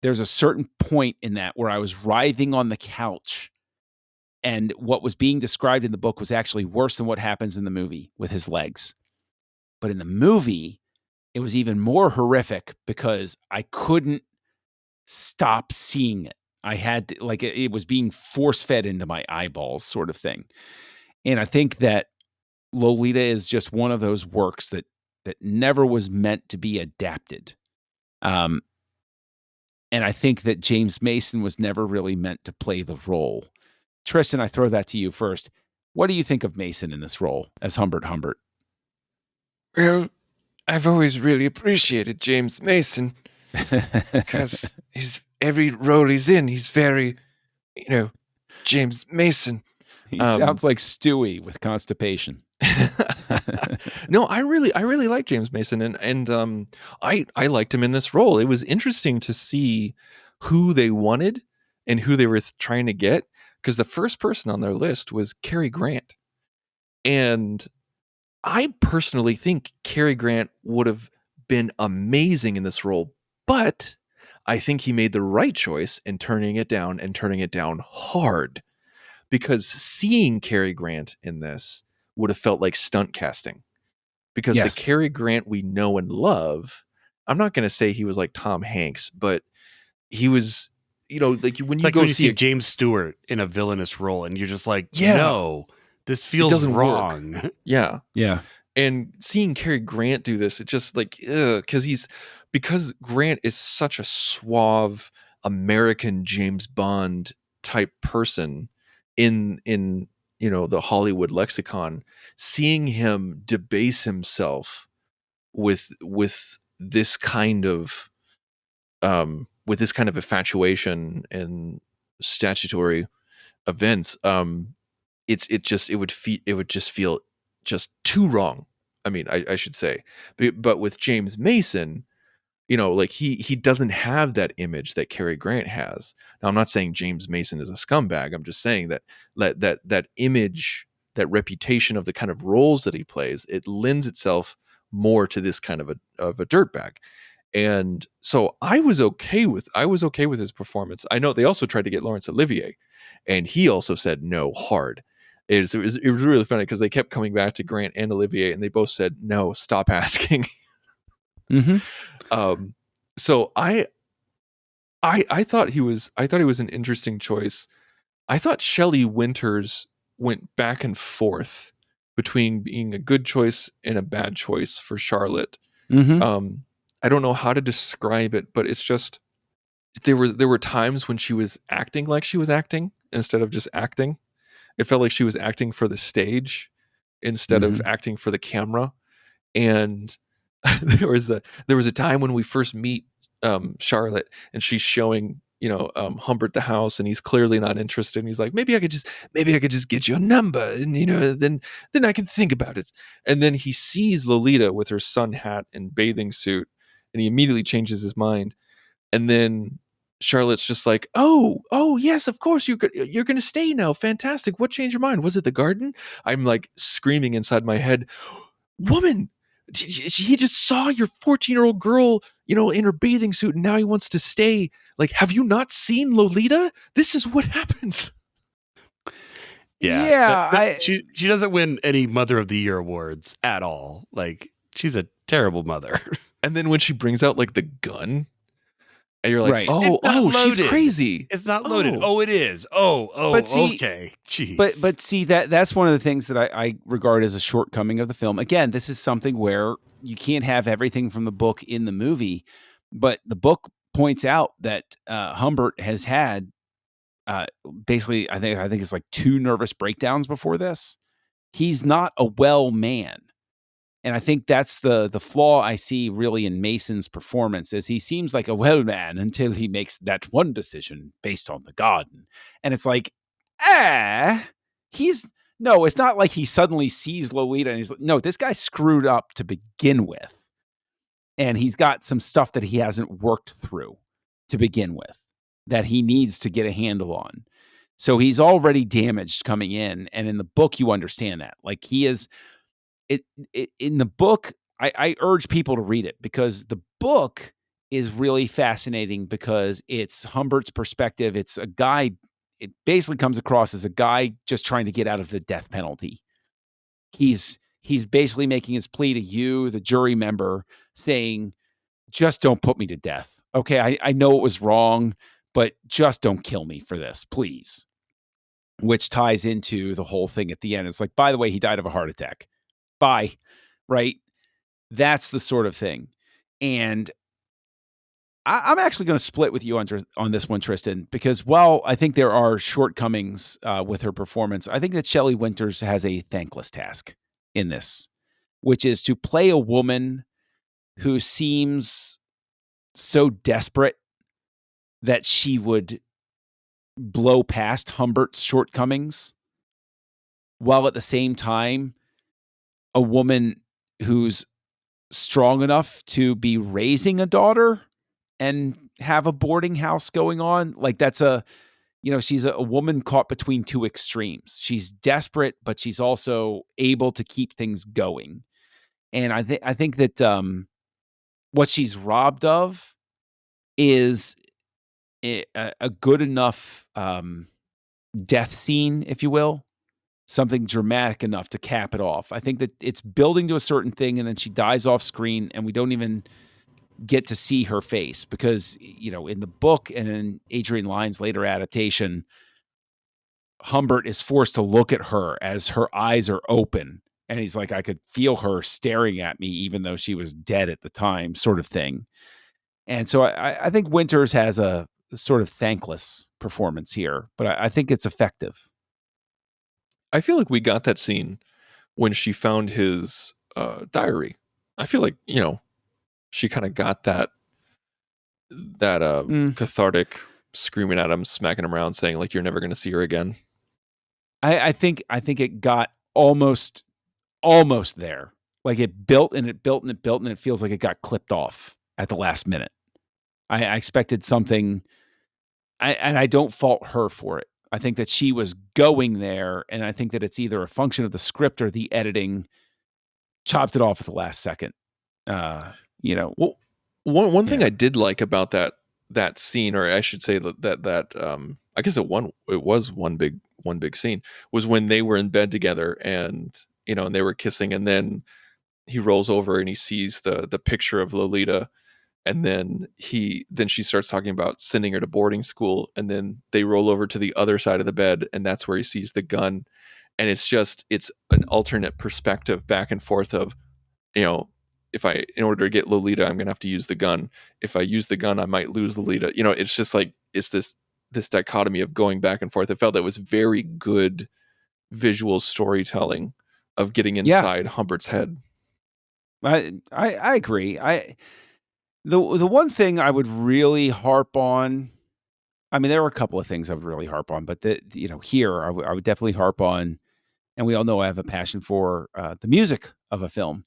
There's a certain point in that where I was writhing on the couch and what was being described in the book was actually worse than what happens in the movie with his legs. But in the movie, it was even more horrific because I couldn't stop seeing it. I had to, like, it was being force-fed into my eyeballs sort of thing. And I think that Lolita is just one of those works that never was meant to be adapted. And I think that James Mason was never really meant to play the role. Tristan, I throw that to you first. What do you think of Mason in this role as Humbert Humbert? Well, I've always really appreciated James Mason because every role he's in, he's very, James Mason. He sounds like Stewie with constipation. No, I really like James Mason, and I liked him in this role. It was interesting to see who they wanted and who they were trying to get, because the first person on their list was Cary Grant, and I personally think Cary Grant would have been amazing in this role, but I think he made the right choice in turning it down hard, because seeing Cary Grant in this would have felt like stunt casting, because the Cary Grant we know and love, I'm not going to say he was like Tom Hanks, but he was, like when you see James Stewart in a villainous role and you're just like, yeah, no, this feels wrong. Work. Yeah. And seeing Cary Grant do this, it just like, because Grant is such a suave American James Bond type person in the Hollywood lexicon, seeing him debase himself with this kind of infatuation and statutory events, it would just feel just too wrong. I mean, I should say, but with James Mason, like he doesn't have that image that Cary Grant has. Now, I'm not saying James Mason is a scumbag. I'm just saying that image, that reputation of the kind of roles that he plays, it lends itself more to this kind of a dirtbag. And so I was okay with his performance. I know they also tried to get Laurence Olivier, and he also said no hard. It was really funny because they kept coming back to Grant and Olivier, and they both said no, stop asking. Mm-hmm. So I thought he was an interesting choice. I thought Shelley Winters went back and forth between being a good choice and a bad choice for Charlotte. Mm-hmm. I don't know how to describe it, but it's just there were times when she was acting like she was acting instead of just acting. It felt like she was acting for the stage instead of acting for the camera. And there was a time when we first meet Charlotte, and she's showing Humbert the house, and he's clearly not interested. And he's like, maybe I could just get your number, and then I can think about it. And then he sees Lolita with her sun hat and bathing suit, and he immediately changes his mind. And then Charlotte's just like, oh yes, of course you're going to stay now. Fantastic. What changed your mind? Was it the garden? I'm like screaming inside my head, woman, he just saw your 14-year-old girl, in her bathing suit, and now he wants to stay. Like, have you not seen Lolita? This is what happens. Yeah. She doesn't win any Mother of the Year awards at all. Like, she's a terrible mother. And then when she brings out like the gun And you're like, Right. she's loaded. crazy. It's not loaded. Oh, it is. But see, okay. Jeez. But see, that's one of the things that I regard as a shortcoming of the film. Again, this is something where you can't have everything from the book in the movie, but the book points out that Humbert has had basically, I think it's like 2 nervous breakdowns before this. He's not a well man. And I think that's the flaw I see really in Mason's performance, is he seems like a well man until he makes that one decision based on the garden. And it's like, it's not like he suddenly sees Lolita and he's like, no, this guy screwed up to begin with. And he's got some stuff that he hasn't worked through to begin with that he needs to get a handle on. So he's already damaged coming in. And in the book, you understand that. Like he is... It in the book, I urge people to read it, because the book is really fascinating because it's Humbert's perspective. It's a guy, it basically comes across as a guy just trying to get out of the death penalty. He's basically making his plea to you, the jury member, saying, just don't put me to death. Okay, I know it was wrong, but just don't kill me for this, please. Which ties into the whole thing at the end. It's like, by the way, he died of a heart attack. Bye. Right? That's the sort of thing. And I'm actually going to split with you on this one, Tristan, because while I think there are shortcomings with her performance, I think that Shelley Winters has a thankless task in this, which is to play a woman who seems so desperate that she would blow past Humbert's shortcomings, while at the same time, a woman who's strong enough to be raising a daughter and have a boarding house going on. Like that's she's a woman caught between 2 extremes. She's desperate, but she's also able to keep things going. And I think that what she's robbed of is a good enough death scene, if you will. Something dramatic enough to cap it off. I think that it's building to a certain thing, and then she dies off screen, and we don't even get to see her face, because, in the book and in Adrian Lyne's later adaptation, Humbert is forced to look at her as her eyes are open, and he's like, I could feel her staring at me, even though she was dead at the time, sort of thing. And so I think Winters has a sort of thankless performance here, but I think it's effective. I feel like we got that scene when she found his diary. I feel like, she kind of got that cathartic screaming at him, smacking him around, saying like, you're never going to see her again. I think it got almost there. Like it built and it built and it built, and it feels like it got clipped off at the last minute. I expected something, and I don't fault her for it. I think that she was going there, and I think that it's either a function of the script or the editing chopped it off at the last second. Well, one thing I did like about that scene, or I should say that I guess it was one big scene, was when they were in bed together, and and they were kissing, and then he rolls over and he sees the picture of Lolita. And then she starts talking about sending her to boarding school, and then they roll over to the other side of the bed, and that's where he sees the gun. And it's an alternate perspective back and forth of, in order to get Lolita, I'm going to have to use the gun. If I use the gun, I might lose Lolita. It's just like, it's this dichotomy of going back and forth. I felt that was very good visual storytelling of getting inside Humbert's head. I agree. The one thing I would really harp on, I mean, there were a couple of things I would really harp on, but here I would definitely harp on, and we all know I have a passion for the music of a film.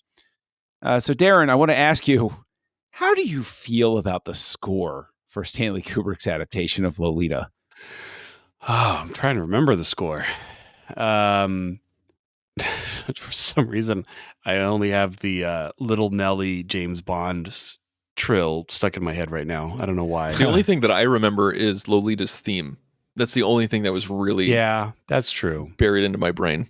So Darren, I want to ask you, how do you feel about the score for Stanley Kubrick's adaptation of Lolita? Oh, I'm trying to remember the score. For some reason, I only have the Little Nelly James Bond trill stuck in my head right now. I don't know why. The only thing that I remember is Lolita's theme. That's the only thing that was really that's true, buried into my brain.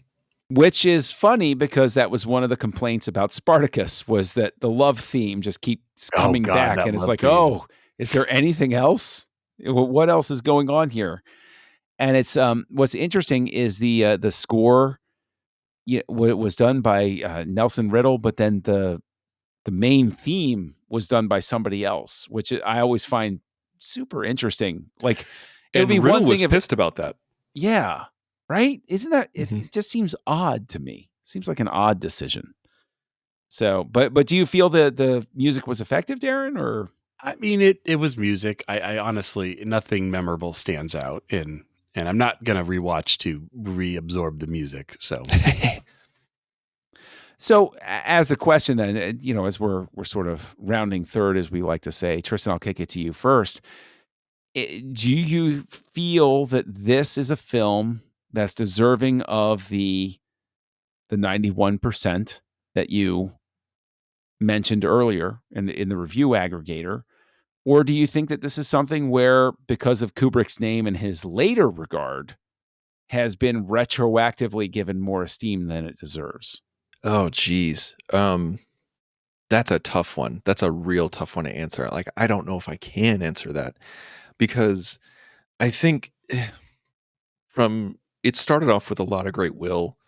Which is funny, because that was one of the complaints about Spartacus, was that the love theme just keeps coming back, and it's like, theme. Is there anything else? What else is going on here? And it's what's interesting is the score was done by Nelson Riddle, but then the main theme was done by somebody else, which I always find super interesting. Like, it would be Riddle one was thing if pissed about that. Yeah, right? Isn't that it just seems odd to me. Seems like an odd decision. So, but do you feel that the music was effective, Darren, or? I mean, it was music. I honestly, nothing memorable stands out, and I'm not gonna rewatch to reabsorb the music. So, So, as a question, then, as we're sort of rounding third, as we like to say, Tristan, I'll kick it to you first. Do you feel that this is a film that's deserving of the 91% that you mentioned earlier in the review aggregator? Or do you think that this is something where, because of Kubrick's name and his later regard, has been retroactively given more esteem than it deserves? Oh, geez. That's a tough one. That's a real tough one to answer. Like, I don't know if I can answer that, because I think it started off with a lot of great will,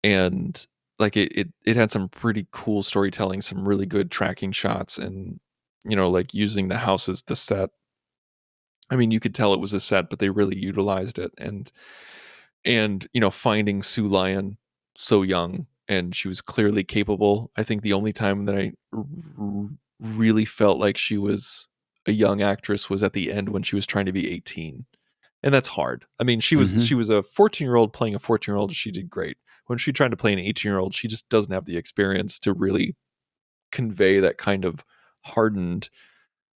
and like it had some pretty cool storytelling, some really good tracking shots, and like using the house as the set. I mean, you could tell it was a set, but they really utilized it, and finding Sue Lyon so young, and she was clearly capable. I think the only time that I really felt like she was a young actress was at the end when she was trying to be 18. And that's hard. I mean, she was a 14-year-old playing a 14-year-old. She did great. When she tried to play an 18-year-old, she just doesn't have the experience to really convey that kind of hardened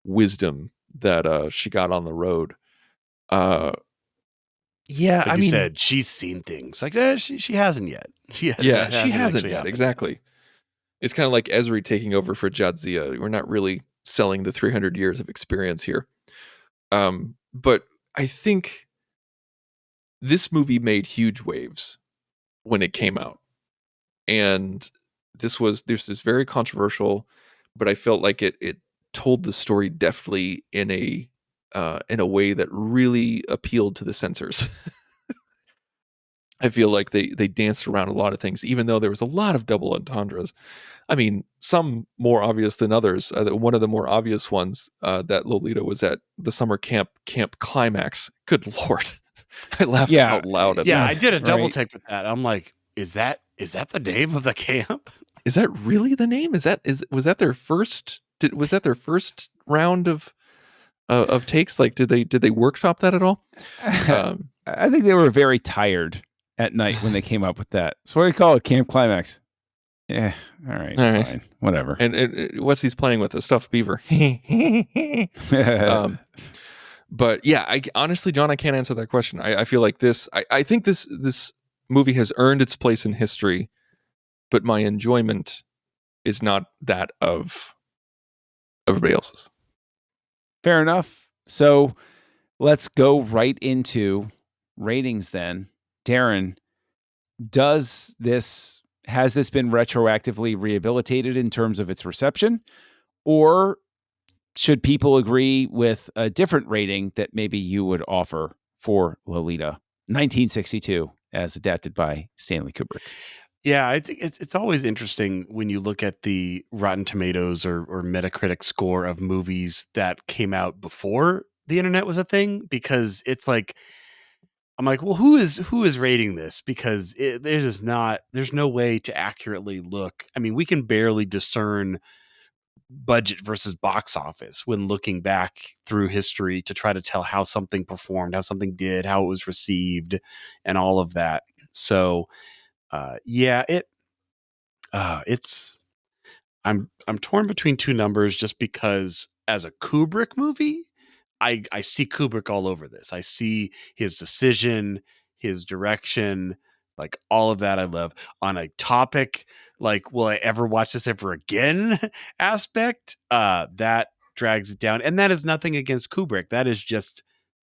wisdom that she got on the road. Yeah, but you said she's seen things. Like, she hasn't yet. She hasn't yet. Exactly. It's kind of like Esri taking over for Jadzia. We're not really selling the 300 years of experience here. But I think this movie made huge waves when it came out. And this was very controversial, but I felt like it told the story deftly in a way that really appealed to the censors. I feel like they danced around a lot of things, even though there was a lot of double entendres. I mean, some more obvious than others. One of the more obvious ones, that Lolita was at the summer camp climax. Good Lord. I laughed out loud at that. Yeah, I did a double take with that. I'm like, is that the name of the camp? Is that really the name? Was that their first round of takes? Like, did they workshop that at all? I think they were very tired at night when they came up with that. So what do you call it? Camp climax. Yeah. All right. Fine. Whatever. And what's he's playing with? A stuffed beaver. But yeah, honestly, John, I can't answer that question. I feel like this. I think this movie has earned its place in history, but my enjoyment is not that of everybody else's. Fair enough. So let's go right into ratings then. Darren, has this been retroactively rehabilitated in terms of its reception, or should people agree with a different rating that maybe you would offer for Lolita 1962 as adapted by Stanley Kubrick? Yeah, I think it's always interesting when you look at the Rotten Tomatoes or Metacritic score of movies that came out before the internet was a thing, because it's like, I'm like, well, who is rating this? Because there's no way to accurately look. I mean, we can barely discern budget versus box office when looking back through history to try to tell how something performed, how something did, how it was received, and all of that. So, I'm torn between two numbers, just because as a Kubrick movie, I see Kubrick all over this. I see his decision, his direction, like all of that I love. On a topic like, will I ever watch this ever again aspect, that drags it down. And that is nothing against Kubrick. That is just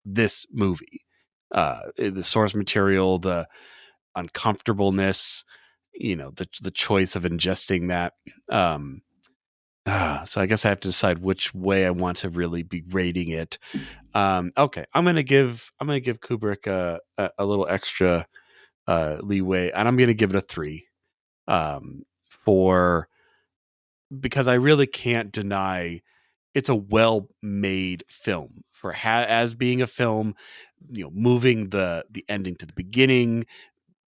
this movie. The source material, the uncomfortableness, the choice of ingesting that. So I guess I have to decide which way I want to really be rating it. Okay, I'm gonna give Kubrick a little extra leeway, and I'm gonna give it a 3. For Because I really can't deny it's a well-made film for as being a film, moving the ending to the beginning.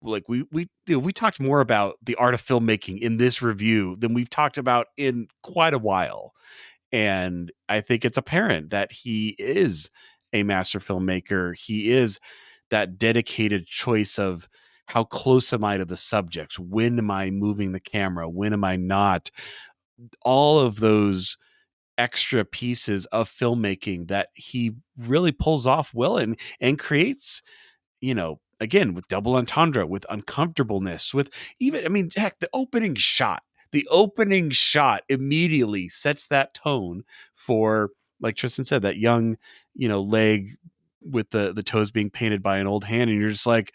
Like we talked more about the art of filmmaking in this review than we've talked about in quite a while. And I think it's apparent that he is a master filmmaker. He is that dedicated choice of how close am I to the subject? When am I moving the camera? When am I not? All of those extra pieces of filmmaking that he really pulls off well and creates, again, with double entendre, with uncomfortableness, with even, I mean, heck, the opening shot. The opening shot immediately sets that tone for, like Tristan said, that young, leg with the toes being painted by an old hand, and you're just like,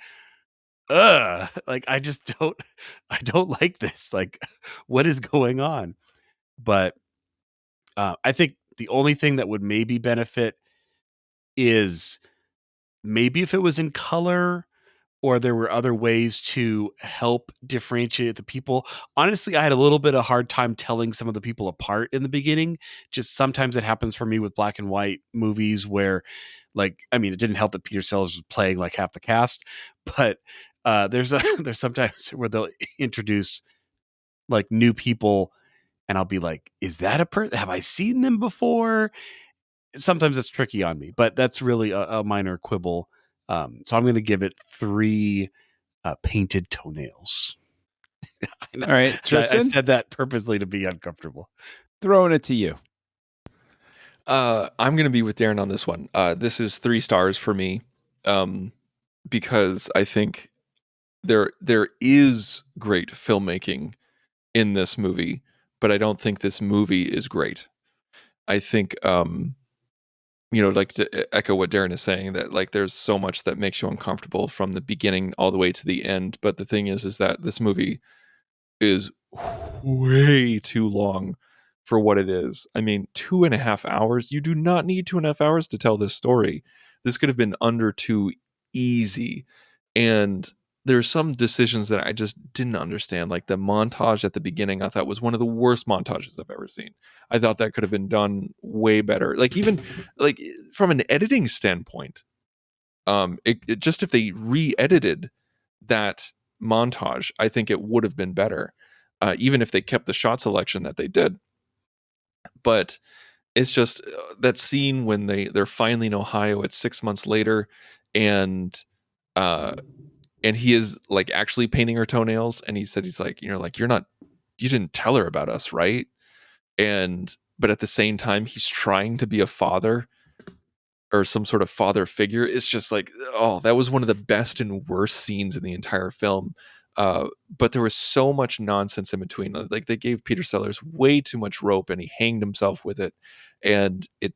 ugh, like I don't like this. Like, what is going on? But I think the only thing that would maybe benefit is maybe if it was in color, or there were other ways to help differentiate the people. Honestly, I had a little bit of hard time telling some of the people apart in the beginning. Just sometimes it happens for me with black and white movies where, like, I mean, it didn't help that Peter Sellers was playing like half the cast, but there's sometimes where they'll introduce like new people, and I'll be like, is that a person? Have I seen them before? Sometimes it's tricky on me, but that's really a minor quibble. So I'm going to give it 3 painted toenails. All right, Tristan? I said that purposely to be uncomfortable. Throwing it to you. I'm going to be with Darren on this one. This is 3 stars for me, because I think there is great filmmaking in this movie, but I don't think this movie is great. I think, like to echo what Darren is saying, that like there's so much that makes you uncomfortable from the beginning all the way to the end. But the thing is that this movie is way too long for what it is. I mean, 2.5 hours. You do not need 2.5 hours to tell this story. This could have been under 2 easy. And there's some decisions that I just didn't understand. Like the montage at the beginning, I thought was one of the worst montages I've ever seen. I thought that could have been done way better. Like even like from an editing standpoint, it just if they re-edited that montage, I think it would have been better. Even if they kept the shot selection that they did. But it's just that scene when they're finally in Ohio. It's 6 months later, and he is like actually painting her toenails, and he said, he's like, you didn't tell her about us, right? But at the same time, he's trying to be a father or some sort of father figure. It's just like, oh, that was one of the best and worst scenes in the entire film. But there was so much nonsense in between. Like they gave Peter Sellers way too much rope, and he hanged himself with it. And it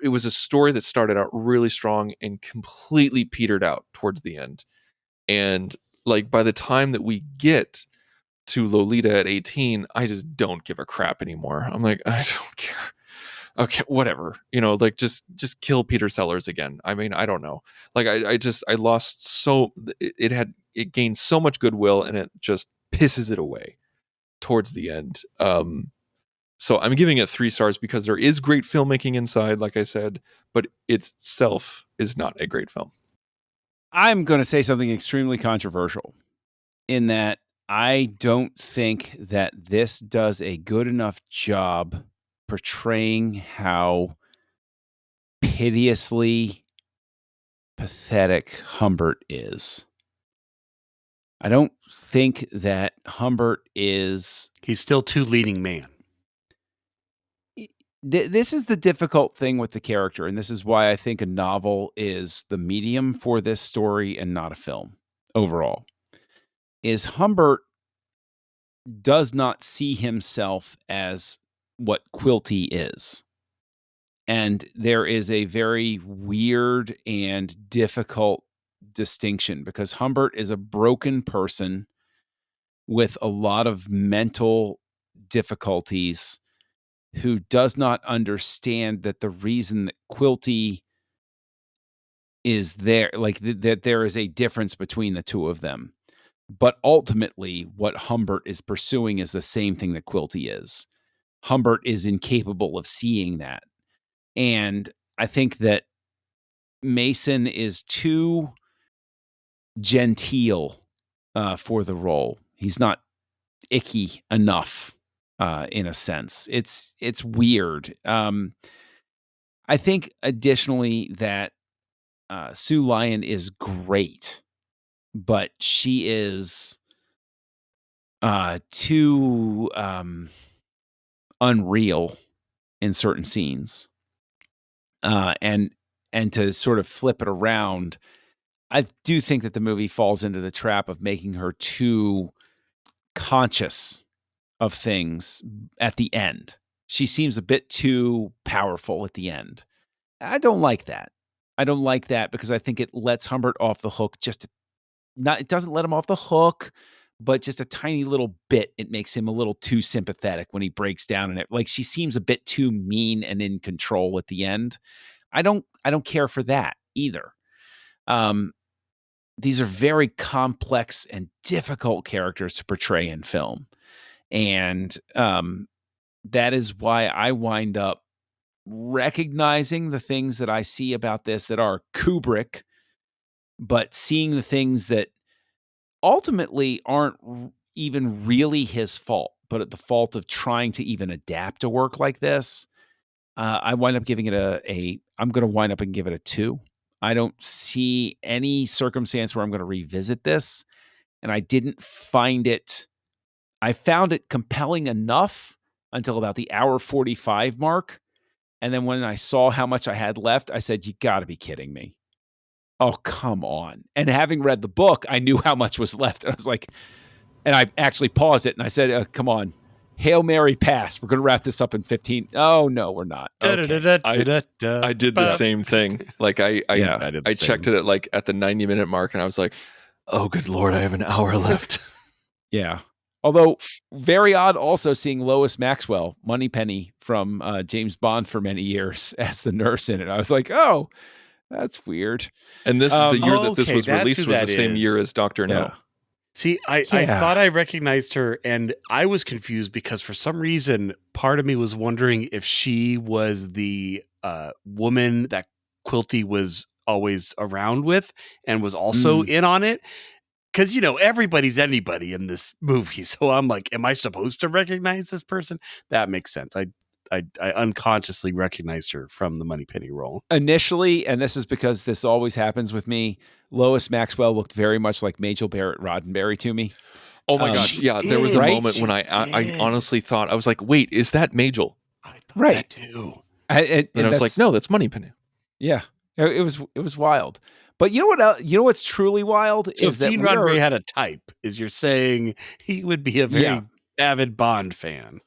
was a story that started out really strong and completely petered out towards the end. And like by the time that we get to Lolita at 18, I just don't give a crap anymore. I'm like, I don't care. Okay, whatever. Like just kill Peter Sellers again. I mean, I don't know. Like I lost it gained so much goodwill, and it just pisses it away towards the end. So I'm giving it 3 stars because there is great filmmaking inside, like I said, but itself is not a great film. I'm going to say something extremely controversial in that I don't think that this does a good enough job portraying how piteously pathetic Humbert is. I don't think that Humbert is... He's still too leading man. This is the difficult thing with the character, and this is why I think a novel is the medium for this story and not a film overall, is Humbert does not see himself as what Quilty is. And there is a very weird and difficult distinction because Humbert is a broken person with a lot of mental difficulties, who does not understand that the reason that Quilty is there, like that there is a difference between the two of them. But ultimately, what Humbert is pursuing is the same thing that Quilty is. Humbert is incapable of seeing that. And I think that Mason is too genteel for the role. He's not icky enough, in a sense. It's weird. I think additionally that Sue Lyon is great, but she is too unreal in certain scenes. And to sort of flip it around, I do think that the movie falls into the trap of making her too conscious of things at the end. She seems a bit too powerful at the end. I don't like that. I don't like that because I think it lets Humbert off the hook it doesn't let him off the hook, but just a tiny little bit. It makes him a little too sympathetic when he breaks down in it. Like she seems a bit too mean and in control at the end. I don't care for that either. These are very complex and difficult characters to portray in film. And that is why I wind up recognizing the things that I see about this that are Kubrick, but seeing the things that ultimately aren't even really his fault, but at the fault of trying to even adapt a work like this. I wind up giving it I'm going to wind up and give it a 2. I don't see any circumstance where I'm going to revisit this. And I found it compelling enough until about the hour 45 mark. And then when I saw how much I had left, I said, you got to be kidding me. Oh, come on. And having read the book, I knew how much was left. And I was like, and I actually paused it and I said, come on. Hail Mary pass. We're going to wrap this up in 15. Oh, no, we're not. Okay. I did the same thing. Like I checked it at the 90-minute mark and I was like, oh, good Lord, I have an hour left. Yeah. Although very odd also seeing Lois Maxwell, Moneypenny from James Bond for many years as the nurse in it. I was like, oh, that's weird. And this is the year that this was released was the same year as Dr. No. Yeah. See, I thought I recognized her, and I was confused because for some reason, part of me was wondering if she was the woman that Quilty was always around with and was also in on it. Because, everybody's anybody in this movie. So I'm like, am I supposed to recognize this person? That makes sense. I unconsciously recognized her from the Moneypenny role. Initially, and this is because this always happens with me, Lois Maxwell looked very much like Majel Barrett Roddenberry to me. Oh my gosh. Yeah, there was a moment when I honestly thought, I was like, wait, is that Majel? I thought that too. And I was like, no, that's Moneypenny. Yeah, it was wild. But you know what else, what's truly wild is that Gene Roddenberry had a type, is you're saying he would be a very avid Bond fan.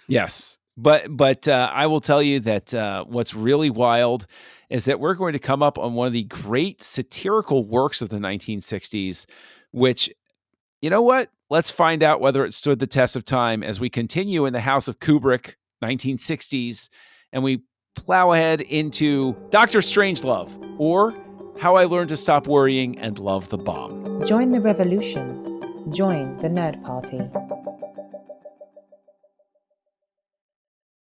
Yes. But I will tell you that what's really wild is that we're going to come up on one of the great satirical works of the 1960s, which, you know what? Let's find out whether it stood the test of time as we continue in the House of Kubrick, 1960s, and we plow ahead into Dr. Strangelove, or How I Learned to Stop Worrying and Love the Bomb. Join the revolution. Join the Nerd Party.